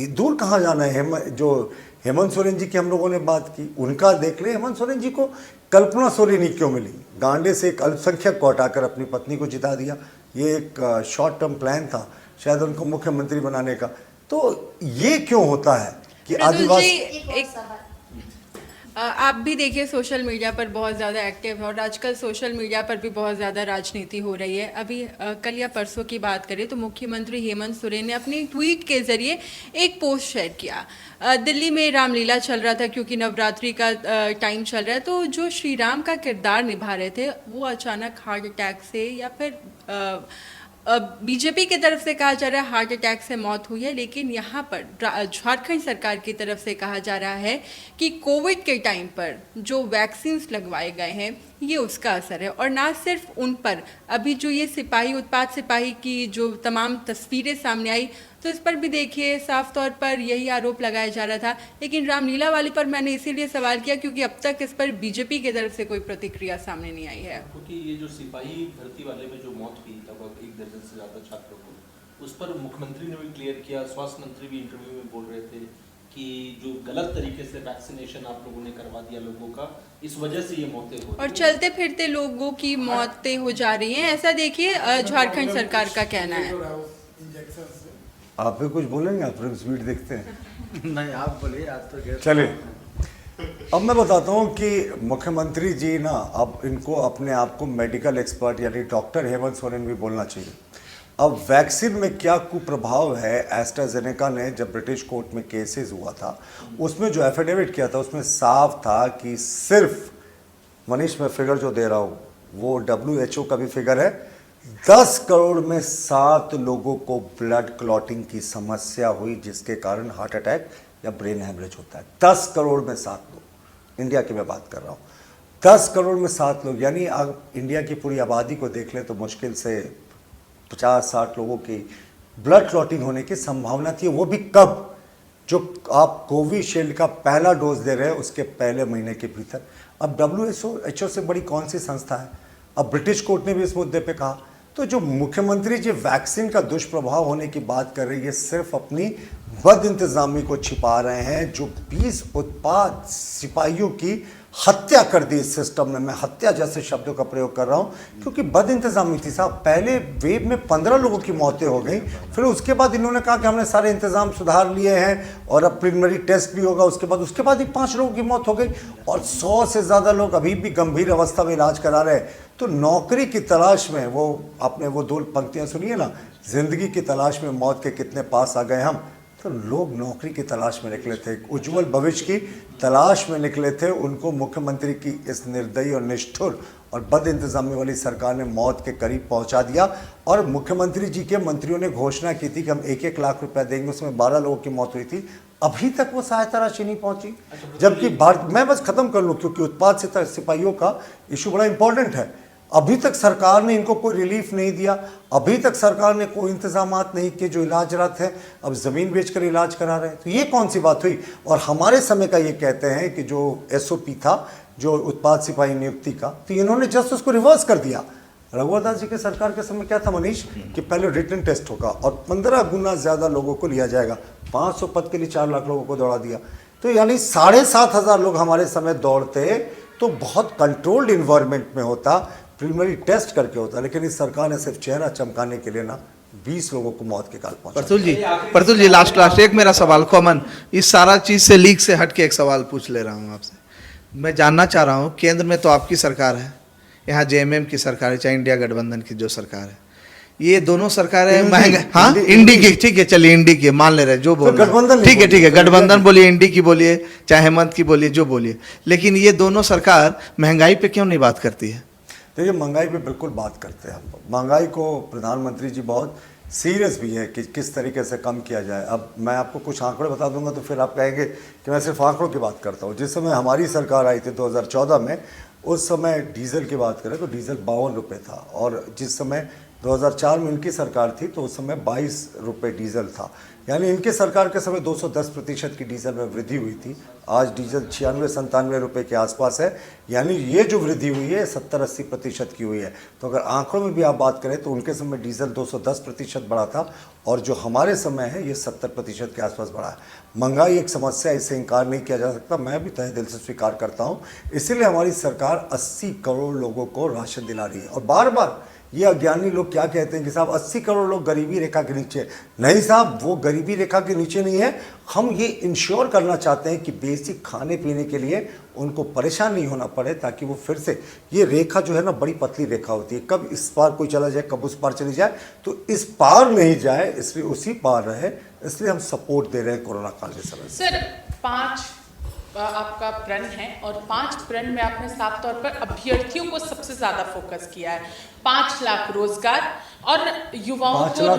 दूर कहाँ जाना है। जो हेमंत सोरेन जी की हम लोगों ने बात की, उनका देख ले। हेमंत सोरेन जी को कल्पना सोरेन ही क्यों मिली? गांडे से एक अल्पसंख्यक को हटाकर अपनी पत्नी को जिता दिया। ये एक शॉर्ट टर्म प्लान था शायद उनको मुख्यमंत्री बनाने का। तो ये क्यों होता है कि आदिवासी आप भी देखिए सोशल मीडिया पर बहुत ज़्यादा एक्टिव है और आजकल सोशल मीडिया पर भी बहुत ज़्यादा राजनीति हो रही है। अभी कल या परसों की बात करें तो मुख्यमंत्री हेमंत सोरेन ने अपनी ट्वीट के ज़रिए एक पोस्ट शेयर किया। दिल्ली में रामलीला चल रहा था क्योंकि नवरात्रि का टाइम चल रहा है, तो जो श्री राम का किरदार निभा रहे थे वो अचानक हार्ट अटैक से या फिर बीजेपी की तरफ से कहा जा रहा है हार्ट अटैक से मौत हुई है, लेकिन यहाँ पर झारखंड सरकार की तरफ से कहा जा रहा है कि कोविड के टाइम पर जो वैक्सीन लगवाए गए हैं ये उसका असर है। और ना सिर्फ उन पर, अभी जो ये सिपाही उत्पाद सिपाही की जो तमाम तस्वीरें सामने आई तो इस पर भी देखिए साफ तौर पर यही आरोप लगाया जा रहा था। लेकिन रामलीला वाली पर मैंने इसीलिए सवाल किया क्योंकि अब तक इस पर बीजेपी की तरफ से कोई प्रतिक्रिया सामने नहीं आई है। क्योंकि ये जो सिपाही भर्ती वाले में जो मौत हुई लगभग 1 दर्जन से ज़्यादा छात्रों को, उस पर मुख्यमंत्री ने भी क्लियर किया, स्वास्थ्य मंत्री भी इंटरव्यू में बोल रहे थे कि जो गलत तरीके से वैक्सीनेशन आप लोगों ने करवा दिया लोगों का, इस वजह से ये मौतें हो रही और चलते फिरते लोगों की मौतें हो जा रही हैं, ऐसा देखिए झारखंड सरकार का कहना है। आप भी कुछ बोलेंगे? आप स्पीड देखते हैं। नहीं आप बोलिए, आज तो चलिए अब मैं बताता हूँ कि मुख्यमंत्री जी ना अब इनको अपने आप को मेडिकल एक्सपर्ट यानी डॉक्टर हेमंत सोरेन भी बोलना चाहिए। अब वैक्सीन में क्या कुप्रभाव है, एस्ट्राजेनेका ने जब ब्रिटिश कोर्ट में केसेस हुआ था उसमें जो एफिडेविट किया था उसमें साफ था कि सिर्फ, मनीष मैं फिगर जो दे रहा हूँ वो WHO का भी फिगर है, 10 करोड़ में 7 लोगों को ब्लड क्लॉटिंग की समस्या हुई जिसके कारण हार्ट अटैक या ब्रेन हेमरेज होता है। 10 करोड़ में 7 लोग, इंडिया की मैं बात कर रहा हूँ, 10 करोड़ में 7 लोग, यानी आप इंडिया की पूरी आबादी को देख लें तो मुश्किल से 50-60 लोगों की ब्लड क्लॉटिंग होने की संभावना थी। वो भी कब? जो आप कोविशील्ड का पहला डोज दे रहे हैं उसके पहले महीने के भीतर। अब WHO से बड़ी कौन सी संस्था है? अब ब्रिटिश कोर्ट ने भी इस मुद्दे पे कहा। तो जो मुख्यमंत्री जी वैक्सीन का दुष्प्रभाव होने की बात कर रही है, सिर्फ अपनी बद इंतजामी को छिपा रहे हैं। जो 20 उत्पाद सिपाहियों की हत्या कर दी इस सिस्टम में, मैं हत्या जैसे शब्दों का प्रयोग कर रहा हूं क्योंकि बद इंतजामी थी साहब। पहले वेव में 15 लोगों की मौतें हो गई, फिर उसके बाद इन्होंने कहा कि हमने सारे इंतजाम सुधार लिए हैं और अब प्रिलिमिनरी टेस्ट भी होगा, उसके बाद ही 5 लोगों की मौत हो गई और 100 से ज़्यादा लोग अभी भी गंभीर अवस्था में इलाज करा रहे हैं। तो नौकरी की तलाश में, वो आपने वो 2 पंक्तियाँ सुनिए ना, जिंदगी की तलाश में मौत के कितने पास आ गए हम। तो लोग नौकरी की तलाश में निकले थे, उज्जवल भविष्य की तलाश में निकले थे, उनको मुख्यमंत्री की इस निर्दयी और निष्ठुर और बद इंतजामी वाली सरकार ने मौत के करीब पहुंचा दिया। और मुख्यमंत्री जी के मंत्रियों ने घोषणा की थी कि हम 1-1 लाख रुपया देंगे, उसमें 12 लोगों की मौत हुई थी, अभी तक वो सहायता राशि नहीं पहुंची। जबकि मैं बस खत्म कर लूँ क्योंकि उत्पाद सिपाहियों का इशू बड़ा इंपॉर्टेंट है। अभी तक सरकार ने इनको कोई रिलीफ नहीं दिया, अभी तक सरकार ने कोई इंतजामात नहीं किए। जो इलाजरत हैं अब ज़मीन बेचकर इलाज करा रहे हैं, तो ये कौन सी बात हुई? और हमारे समय का ये कहते हैं कि जो SOP था जो उत्पाद सिपाही नियुक्ति का, तो इन्होंने जस्ट उसको रिवर्स कर दिया। रघुवर दास जी के सरकार के समय क्या था मनीष, कि पहले रिटन टेस्ट होगा और 15 गुना ज़्यादा लोगों को लिया जाएगा। 500 पद के लिए 4 लाख लोगों को दौड़ा दिया। तो यानी 7,500 लोग हमारे समय दौड़ते तो बहुत कंट्रोल्ड इन्वायरमेंट में होता, प्रिलिमिनरी टेस्ट करके होता। लेकिन इस सरकार ने सिर्फ चेहरा चमकाने के लिए ना 20 लोगों को मौत के काल पहुंचा। प्रतुल जी लास्ट एक मेरा सवाल कॉमन, इस सारा चीज़ से लीक से हट के एक सवाल पूछ ले रहा हूँ आपसे। मैं जानना चाह रहा हूँ, केंद्र में तो आपकी सरकार है, यहाँ JMM की सरकार है, चाहे इंडिया गठबंधन की जो सरकार है, ये दोनों सरकारें महंगा, हाँ इंडी की, ठीक है चलिए इंडी की मान ले रहे जो बोल रहे, ठीक है गठबंधन बोलिए, इंडी की बोलिए, चाहे हेमंत की बोलिए, जो बोलिए, लेकिन ये दोनों सरकार महंगाई पे क्यों नहीं बात करती है? देखिए महंगाई पे बिल्कुल बात करते हैं हम। महंगाई को प्रधानमंत्री जी बहुत सीरियस भी है कि किस तरीके से कम किया जाए। अब मैं आपको कुछ आंकड़े बता दूंगा तो फिर आप कहेंगे कि मैं सिर्फ आंकड़ों की बात करता हूँ। जिस समय हमारी सरकार आई थी 2014 में, उस समय डीजल की बात करें तो डीजल 52 रुपये था, और जिस समय 2004 में इनकी सरकार थी तो उस समय 22 रुपये डीजल था, यानी इनके सरकार के समय 210% की डीजल में वृद्धि हुई थी। आज डीजल 96-97 रुपये के आसपास है, यानी ये जो वृद्धि हुई है 70-80% की हुई है। तो अगर आंकड़ों में भी आप बात करें तो उनके समय डीजल 210% बढ़ा था और जो हमारे समय है ये 70% के आसपास बढ़ा है। महंगाई एक समस्या, इससे इनकार नहीं किया जा सकता, मैं भी तहे दिल से स्वीकार करता हूँ। इसीलिए हमारी सरकार 80 करोड़ लोगों को राशन दिला रही है। और बार बार ये अज्ञानी लोग क्या कहते हैं कि साहब 80 करोड़ लोग गरीबी रेखा के नीचे। नहीं साहब, वो गरीबी रेखा के नीचे नहीं है। हम ये इंश्योर करना चाहते हैं कि बेसिक खाने पीने के लिए उनको परेशान नहीं होना पड़े, ताकि वो फिर से, ये रेखा जो है ना बड़ी पतली रेखा होती है, कब इस पार कोई चला जाए कब उस पार चली जाए, तो इस पार नहीं जाए इसलिए उसी पार रहे। इसलिए हम सपोर्ट दे रहे हैं कोरोना काल के समय। सर 5 आपका प्रण है और 5 प्रण में आपने साफ तौर पर अभ्यर्थियों को सबसे ज्यादा फोकस किया है। 5 लाख रोजगार और युवाओं को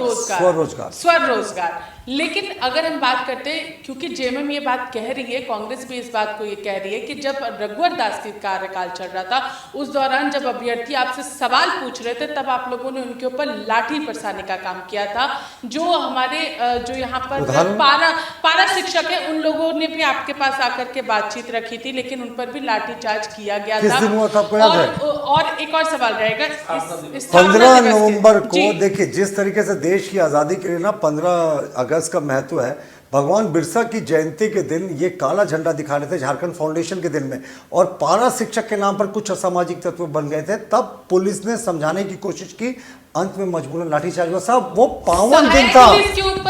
रोजगार, स्वरोजगार। लेकिन अगर हम बात करते हैं, क्योंकि जेएमएम ये बात कह रही है, कांग्रेस भी इस बात को ये कह रही है कि जब रघुवर दास की कार्यकाल चल रहा था उस दौरान जब अभ्यर्थी आपसे सवाल पूछ रहे थे तब आप लोगों ने उनके ऊपर लाठी बरसाने का काम किया था। जो हमारे जो यहाँ पर पारा शिक्षक है उन लोगों ने भी आपके पास आकर के बातचीत रखी थी, लेकिन उन पर भी लाठीचार्ज किया गया था। और एक और सवाल रहेगा, 15 नवंबर को देखिए जिस तरीके से देश की आज़ादी के लिए ना 15 अगस्त का महत्व है, भगवान बिरसा की जयंती के दिन ये काला झंडा दिखा रहे थे झारखंड फाउंडेशन के दिन में, और पारा शिक्षक के नाम पर कुछ असामाजिक तत्व बन गए थे। तब पुलिस ने समझाने की कोशिश की, अंत में मजबूरन लाठीचार्ज हुआ। साहब वो पावन दिन था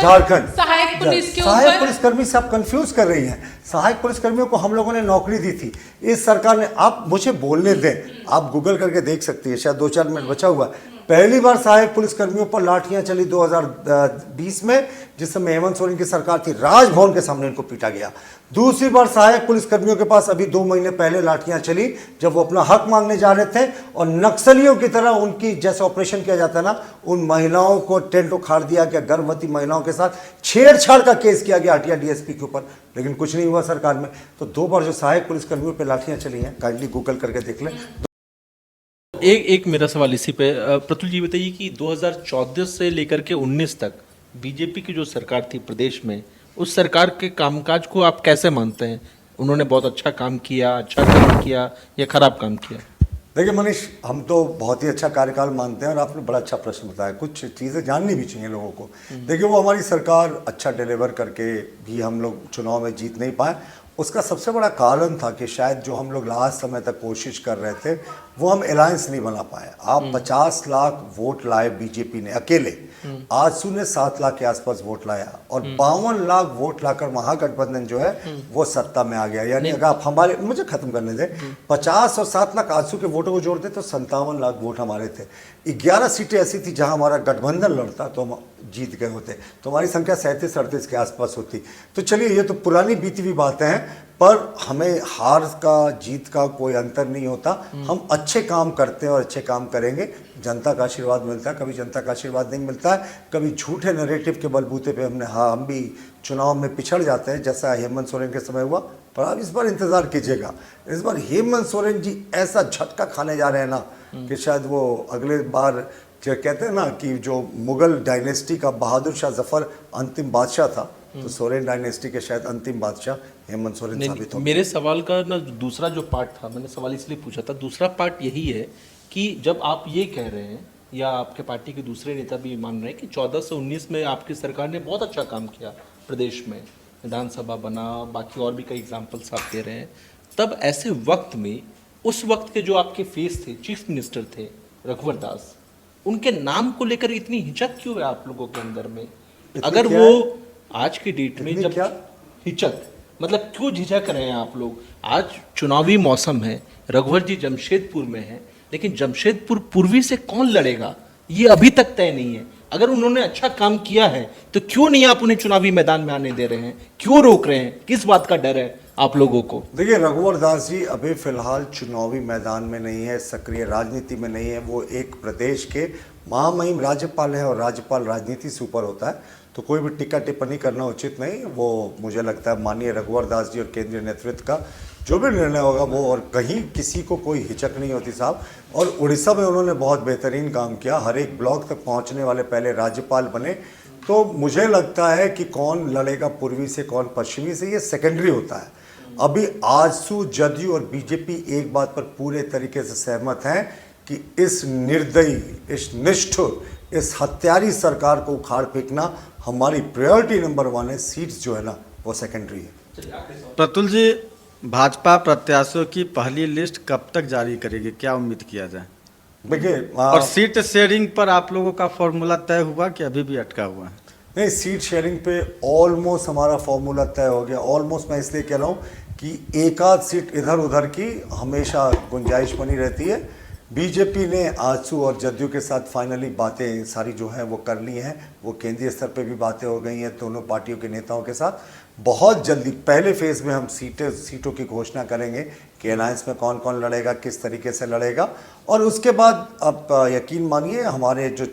झारखंड। सहायक पुलिसकर्मी से आप कंफ्यूज कर रही हैं। सहायक पुलिसकर्मियों को हम लोगों ने नौकरी दी थी, इस सरकार ने। आप मुझे बोलने दें, आप गूगल करके देख सकती है, शायद 2-4 मिनट बचा हुआ। पहली बार सहायक पुलिसकर्मियों पर लाठियां चली 2020 में, जिस समय हेमंत सोरेन की सरकार थी, राजभवन के सामने इनको पीटा गया। दूसरी बार सहायक पुलिसकर्मियों के पास अभी 2 महीने पहले लाठियां चली, जब वो अपना हक मांगने जा रहे थे और नक्सलियों की तरह उनकी जैसे ऑपरेशन किया जाता है ना, उन महिलाओं को टेंट उखाड़ दिया गया, गर्भवती महिलाओं के साथ छेड़छाड़ का केस किया गया हटिया डीएसपी के ऊपर, लेकिन कुछ नहीं हुआ सरकार में। तो 2 बार जो सहायक पुलिसकर्मियों पर लाठियां चली हैं, काइंडली गूगल करके देख लें। एक मेरा सवाल इसी पे, प्रतुल जी बताइए कि 2014 से लेकर के 19 तक बीजेपी की जो सरकार थी प्रदेश में, उस सरकार के कामकाज को आप कैसे मानते हैं? उन्होंने बहुत अच्छा काम किया, अच्छा काम किया या खराब काम किया? देखिए मनीष, हम तो बहुत ही अच्छा कार्यकाल मानते हैं और आपने बड़ा अच्छा प्रश्न बताया। कुछ चीज़ें जाननी भी चाहिए लोगों को। देखिए वो हमारी सरकार अच्छा डिलीवर करके भी हम लोग चुनाव में जीत नहीं पाए। उसका सबसे बड़ा कारण था कि शायद जो हम लोग लास्ट समय तक कोशिश कर रहे थे वो हम अलायंस नहीं बना पाए। आप 50 लाख वोट लाए बीजेपी ने अकेले, आजसू ने 7 लाख के आसपास वोट लाया और 52 लाख वोट लाकर महागठबंधन जो है वो सत्ता में आ गया। यानी अगर आप हमारे, मुझे खत्म करने दें, 50 और 7 लाख आजसू के वोटों को जोड़ते तो 57 लाख वोट हमारे थे। 11 सीटें ऐसी थी जहां हमारा गठबंधन लड़ता तो हम जीत गए होते, तो हमारी संख्या 37-38 के आसपास होती। तो चलिए ये तो पुरानी बीती हुई बातें हैं, पर हमें हार का जीत का कोई अंतर नहीं होता। हम अच्छे काम करते हैं और अच्छे काम करेंगे, जनता का आशीर्वाद मिलता है। कभी जनता का आशीर्वाद नहीं मिलता है, कभी झूठे नैरेटिव के बलबूते पे हम भी चुनाव में पिछड़ जाते हैं, जैसा हेमंत सोरेन के समय हुआ। पर आप इस बार इंतज़ार कीजिएगा, इस बार हेमंत सोरेन जी ऐसा झटका खाने जा रहे हैं ना कि शायद वो अगले बार, जो कहते हैं ना कि जो मुगल डायनेस्टी का बहादुर शाह जफर अंतिम बादशाह था, तो सोरेन डायनेस्टी के शायद अंतिम बादशाह हेमंत सोरेन साबित हो। मेरे सवाल का ना दूसरा जो पार्ट था, मैंने सवाल इसलिए पूछा था, दूसरा पार्ट यही है कि जब आप ये कह रहे हैं या आपके पार्टी के दूसरे नेता भी मान रहे हैं कि 14 से 19 में आपकी सरकार ने बहुत अच्छा काम किया प्रदेश में, विधानसभा बना, बाकी और भी कई एग्जाम्पल्स आप दे रहे हैं, तब ऐसे वक्त में उस वक्त के जो आपके फेस थे, चीफ मिनिस्टर थे रघुवर दास, उनके नाम को लेकर इतनी हिचक क्यों है आप लोगों के अंदर में? अगर वो आज की डेट में जब हिचक, मतलब क्यों झिझक रहे हैं आप लोग? आज चुनावी मौसम है, रघुवर जी जमशेदपुर में है, लेकिन जमशेदपुर पूर्वी से कौन लड़ेगा ये अभी तक तय नहीं है। अगर उन्होंने अच्छा काम किया है तो क्यों नहीं आप उन्हें चुनावी मैदान में आने दे रहे हैं? क्यों रोक रहे हैं? किस बात का डर है आप लोगों को? देखिए रघुवर दास जी अभी फिलहाल चुनावी मैदान में नहीं है, सक्रिय राजनीति में नहीं है। वो एक प्रदेश के महामहिम राज्यपाल है और राज्यपाल राजनीति से ऊपर होता है, तो कोई भी टिक्का टिप्पणी करना उचित नहीं। वो मुझे लगता है माननीय रघुवर दास जी और केंद्रीय नेतृत्व का जो भी निर्णय होगा वो, और कहीं किसी को कोई हिचक नहीं होती साहब। और उड़ीसा में उन्होंने बहुत बेहतरीन काम किया, हर एक ब्लॉक तक पहुंचने वाले पहले राज्यपाल बने। तो मुझे लगता है कि कौन लड़ेगा पूर्वी से कौन पश्चिमी से, ये सेकेंडरी होता है। अभी आजसू, जदयू और बीजेपी एक बात पर पूरे तरीके से सहमत हैं कि इस निर्दयी, इस निष्ठुर, इस हत्यारी सरकार को उखाड़ फेंकना हमारी प्रायोरिटी नंबर 1 है। सीट्स जो है ना वो सेकेंडरी है। प्रतुल जी, भाजपा प्रत्याशियों की पहली लिस्ट कब तक जारी करेगी, क्या उम्मीद किया जाए? देखिए, और सीट शेयरिंग पर आप लोगों का फॉर्मूला तय हुआ कि अभी भी अटका हुआ है? नहीं, सीट शेयरिंग पे ऑलमोस्ट हमारा फॉर्मूला तय हो गया। ऑलमोस्ट मैं इसलिए कह रहा हूँ कि एक आध सीट इधर उधर की हमेशा गुंजाइश बनी रहती है। बीजेपी ने आजसू और जदयू के साथ फाइनली बातें सारी जो हैं वो कर ली हैं। वो केंद्रीय स्तर पे भी बातें हो गई हैं दोनों पार्टियों के नेताओं के साथ। बहुत जल्दी पहले फेज़ में हम सीटों की घोषणा करेंगे कि अलायंस में कौन कौन लड़ेगा, किस तरीके से लड़ेगा। और उसके बाद अब यकीन मानिए, हमारे जो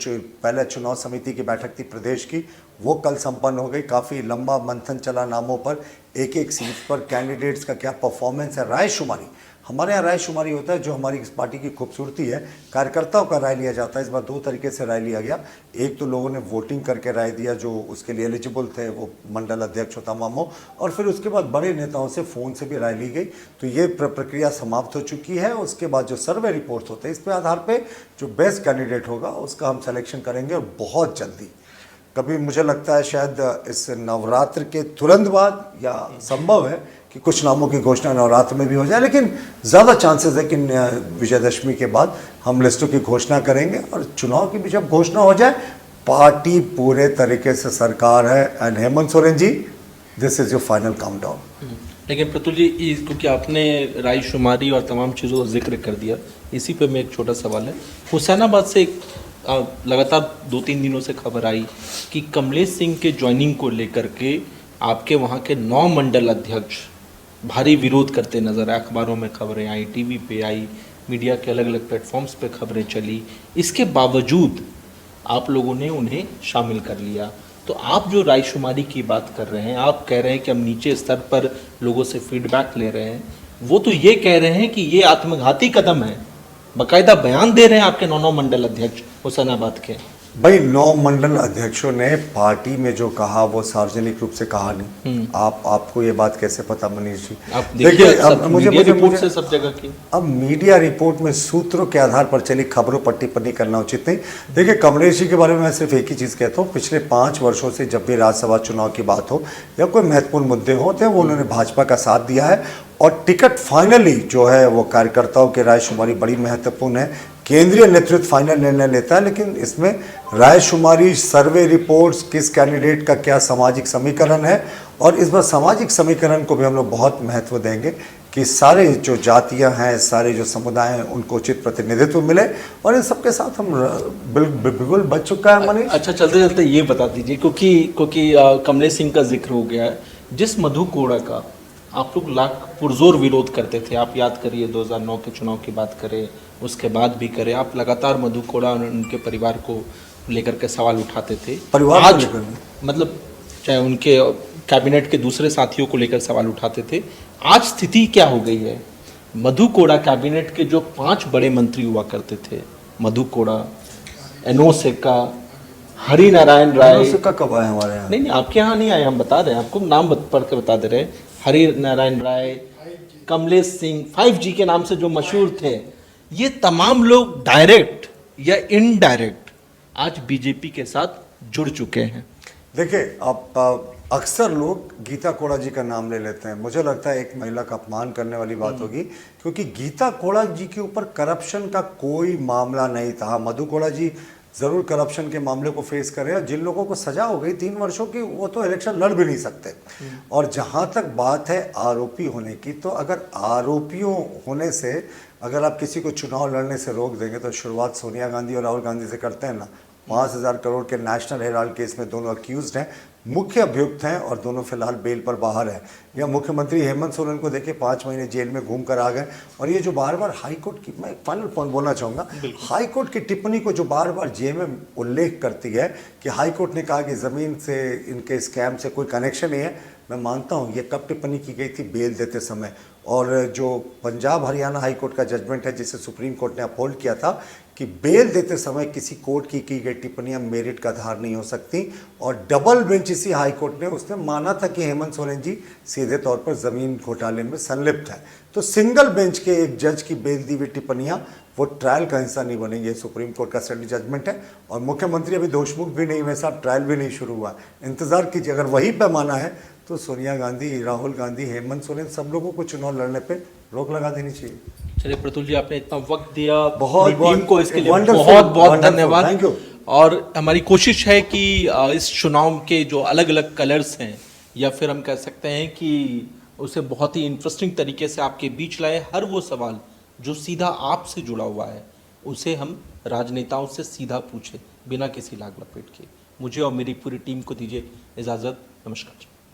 पहले चुनाव समिति की बैठक थी प्रदेश की, वो कल संपन्न हो गई। काफ़ी लंबा मंथन चला नामों पर, एक एक सीट पर कैंडिडेट्स का क्या परफॉर्मेंस है। रायशुमारी, हमारे यहाँ रायशुमारी होता है, जो हमारी इस पार्टी की खूबसूरती है। कार्यकर्ताओं का राय लिया जाता है। इस बार 2 तरीके से राय लिया गया। एक तो लोगों ने वोटिंग करके राय दिया, जो उसके लिए एलिजिबल थे, वो मंडल अध्यक्ष होता मामो, और फिर उसके बाद बड़े नेताओं से फ़ोन से भी राय ली गई। तो ये प्रक्रिया समाप्त हो चुकी है। उसके बाद जो सर्वे रिपोर्ट्स होते हैं, इस पे आधार पे जो बेस्ट कैंडिडेट होगा उसका हम सिलेक्शन करेंगे, और बहुत जल्दी, कभी मुझे लगता है शायद इस नवरात्र के तुरंत बाद, या संभव है कि कुछ नामों की घोषणा नवरात्र में भी हो जाए, लेकिन ज़्यादा चांसेस है कि विजयदशमी के बाद हम लिस्टों की घोषणा करेंगे। और चुनाव की भी जब घोषणा हो जाए, पार्टी पूरे तरीके से सरकार है। And Hemant Soren ji, this is your final countdown. लेकिन प्रतुल जी, क्योंकि आपने रायशुमारी और तमाम चीज़ों का जिक्र कर दिया, इसी पे मैं एक छोटा सवाल है। हुसैनाबाद से एक लगातार 2-3 दिनों से खबर आई कि कमलेश सिंह के ज्वाइनिंग को लेकर के आपके वहाँ के 9 मंडल अध्यक्ष भारी विरोध करते नजर आए। अखबारों में खबरें आई, टीवी पे आई, मीडिया के अलग अलग प्लेटफॉर्म्स पे खबरें चली। इसके बावजूद आप लोगों ने उन्हें शामिल कर लिया। तो आप जो रायशुमारी की बात कर रहे हैं, आप कह रहे हैं कि हम नीचे स्तर पर लोगों से फीडबैक ले रहे हैं, वो तो ये कह रहे हैं कि ये आत्मघाती कदम है। बाकायदा बयान दे रहे हैं आपके 9 मंडल अध्यक्ष हुसैनाबाद के। भाई, 9 मंडल अध्यक्षों ने पार्टी में जो कहा वो सार्वजनिक रूप से कहा नहीं। आपको ये बात कैसे पता मनीष जी? आप देखिए, अब मुझे रिपोर्ट से सब जगह की, अब मीडिया रिपोर्ट में सूत्रों के आधार पर चली खबरों पर टिप्पणी करना उचित नहीं। देखिए, कमलेश जी के बारे में मैं सिर्फ एक ही चीज़ कहता हूँ, पिछले 5 वर्षों से जब भी राज्यसभा चुनाव की बात हो या कोई महत्वपूर्ण मुद्दे होते हैं, वो उन्होंने भाजपा का साथ दिया है। और टिकट फाइनली जो है वो कार्यकर्ताओं की रायशुमारी बड़ी महत्वपूर्ण है। केंद्रीय नेतृत्व फाइनल निर्णय लेता है, लेकिन इसमें रायशुमारी, सर्वे रिपोर्ट्स, किस कैंडिडेट का क्या सामाजिक समीकरण है, और इस बार सामाजिक समीकरण को भी हम लोग बहुत महत्व देंगे कि सारे जो जातियां हैं, सारे जो समुदाय हैं, उनको उचित प्रतिनिधित्व मिले। और इन सबके साथ हम बिल्कुल बच चुका है मनीष। अच्छा, चलते चलते ये बता दीजिए, क्योंकि कमलेश सिंह का जिक्र हो गया है, जिस मधु कोड़ा का आप लोग लाख पुरजोर विरोध करते थे। आप याद करिए 2009 के चुनाव की बात करें, उसके बाद भी करें, आप लगातार मधु कोड़ा और उनके परिवार को लेकर के सवाल उठाते थे। आज मतलब चाहे उनके कैबिनेट के दूसरे साथियों को लेकर सवाल उठाते थे। आज स्थिति क्या हो गई है? मधु कोड़ा कैबिनेट के जो 5 बड़े मंत्री हुआ करते थे, मधु कोड़ा, एनोस एक्का, हरि नारायण राय। कब आए हमारे यहाँ? नहीं, आपके यहाँ नहीं आए, हम बता रहे हैं आपको, नाम पढ़ के बता दे रहे हैं। हरि नारायण राय, कमलेश सिंह, 5G के नाम से जो मशहूर थे, ये तमाम लोग डायरेक्ट या इनडायरेक्ट आज बीजेपी के साथ जुड़ चुके हैं। देखिए, आप अक्सर लोग गीता कोड़ा जी का नाम ले लेते हैं। मुझे लगता है एक महिला का अपमान करने वाली बात होगी, क्योंकि गीता कोड़ा जी के ऊपर करप्शन का कोई मामला नहीं था। मधु कोड़ा जी ज़रूर करप्शन के मामले को फेस कर रहे हैं। जिन लोगों को सजा हो गई 3 वर्षों की, वो तो इलेक्शन लड़ भी नहीं सकते। और जहाँ तक बात है आरोपी होने की, तो अगर आरोपियों होने से अगर आप किसी को चुनाव लड़ने से रोक देंगे, तो शुरुआत सोनिया गांधी और राहुल गांधी से करते हैं ना। 5,000 करोड़ के नेशनल हेराल्ड केस में दोनों अक्यूज्ड हैं। मुख्य अभियुक्त हैं और दोनों फिलहाल बेल पर बाहर हैं। या मुख्यमंत्री हेमंत सोरेन को देखे 5 महीने जेल में घूम कर आ गए। और ये जो बार बार हाईकोर्ट की, मैं फाइनल पॉइंट बोलना चाहूँगा, हाईकोर्ट की टिप्पणी को जो बार बार जेएमएम उल्लेख करती है कि हाईकोर्ट ने कहा कि ज़मीन से इनके स्कैम से कोई कनेक्शन नहीं है, मैं मानता हूँ ये कब टिप्पणी की गई थी, बेल देते समय। और जो पंजाब हरियाणा हाई कोर्ट का जजमेंट है जिसे सुप्रीम कोर्ट ने अपहोल्ड किया था कि बेल देते समय किसी कोर्ट की गई टिप्पणियां मेरिट का आधार नहीं हो सकती। और डबल बेंच इसी हाई कोर्ट ने उसने माना था कि हेमंत सोरेन जी सीधे तौर पर ज़मीन घोटाले में संलिप्त है। तो सिंगल बेंच के एक जज की बेल दी हुई टिप्पणियां वो ट्रायल का हिस्सा नहीं बनेंगे। ये सुप्रीम कोर्ट का स्टडी जजमेंट है। और मुख्यमंत्री अभी दोषमुक्त भी नहीं हुए साहब, ट्रायल भी नहीं शुरू हुआ, इंतज़ार कीजिए। अगर वही पैमाना है तो सोनिया गांधी, राहुल गांधी, हेमंत सोरेन सब लोगों को चुनाव लड़ने पे रोक लगा देनी चाहिए। चलिए प्रतुल जी, आपने इतना वक्त दिया, बहुत टीम को इसके लिए wonderful, बहुत बहुत wonderful, धन्यवाद। thank you। और हमारी कोशिश है कि इस चुनाव के जो अलग अलग कलर्स हैं, या फिर हम कह सकते हैं कि उसे बहुत ही इंटरेस्टिंग तरीके से आपके बीच लाए। हर वो सवाल जो सीधा आपसे जुड़ा हुआ है उसे हम राजनेताओं से सीधा पूछे, बिना किसी लाग लपेट के। मुझे और मेरी पूरी टीम को दीजिए इजाज़त। नमस्कार।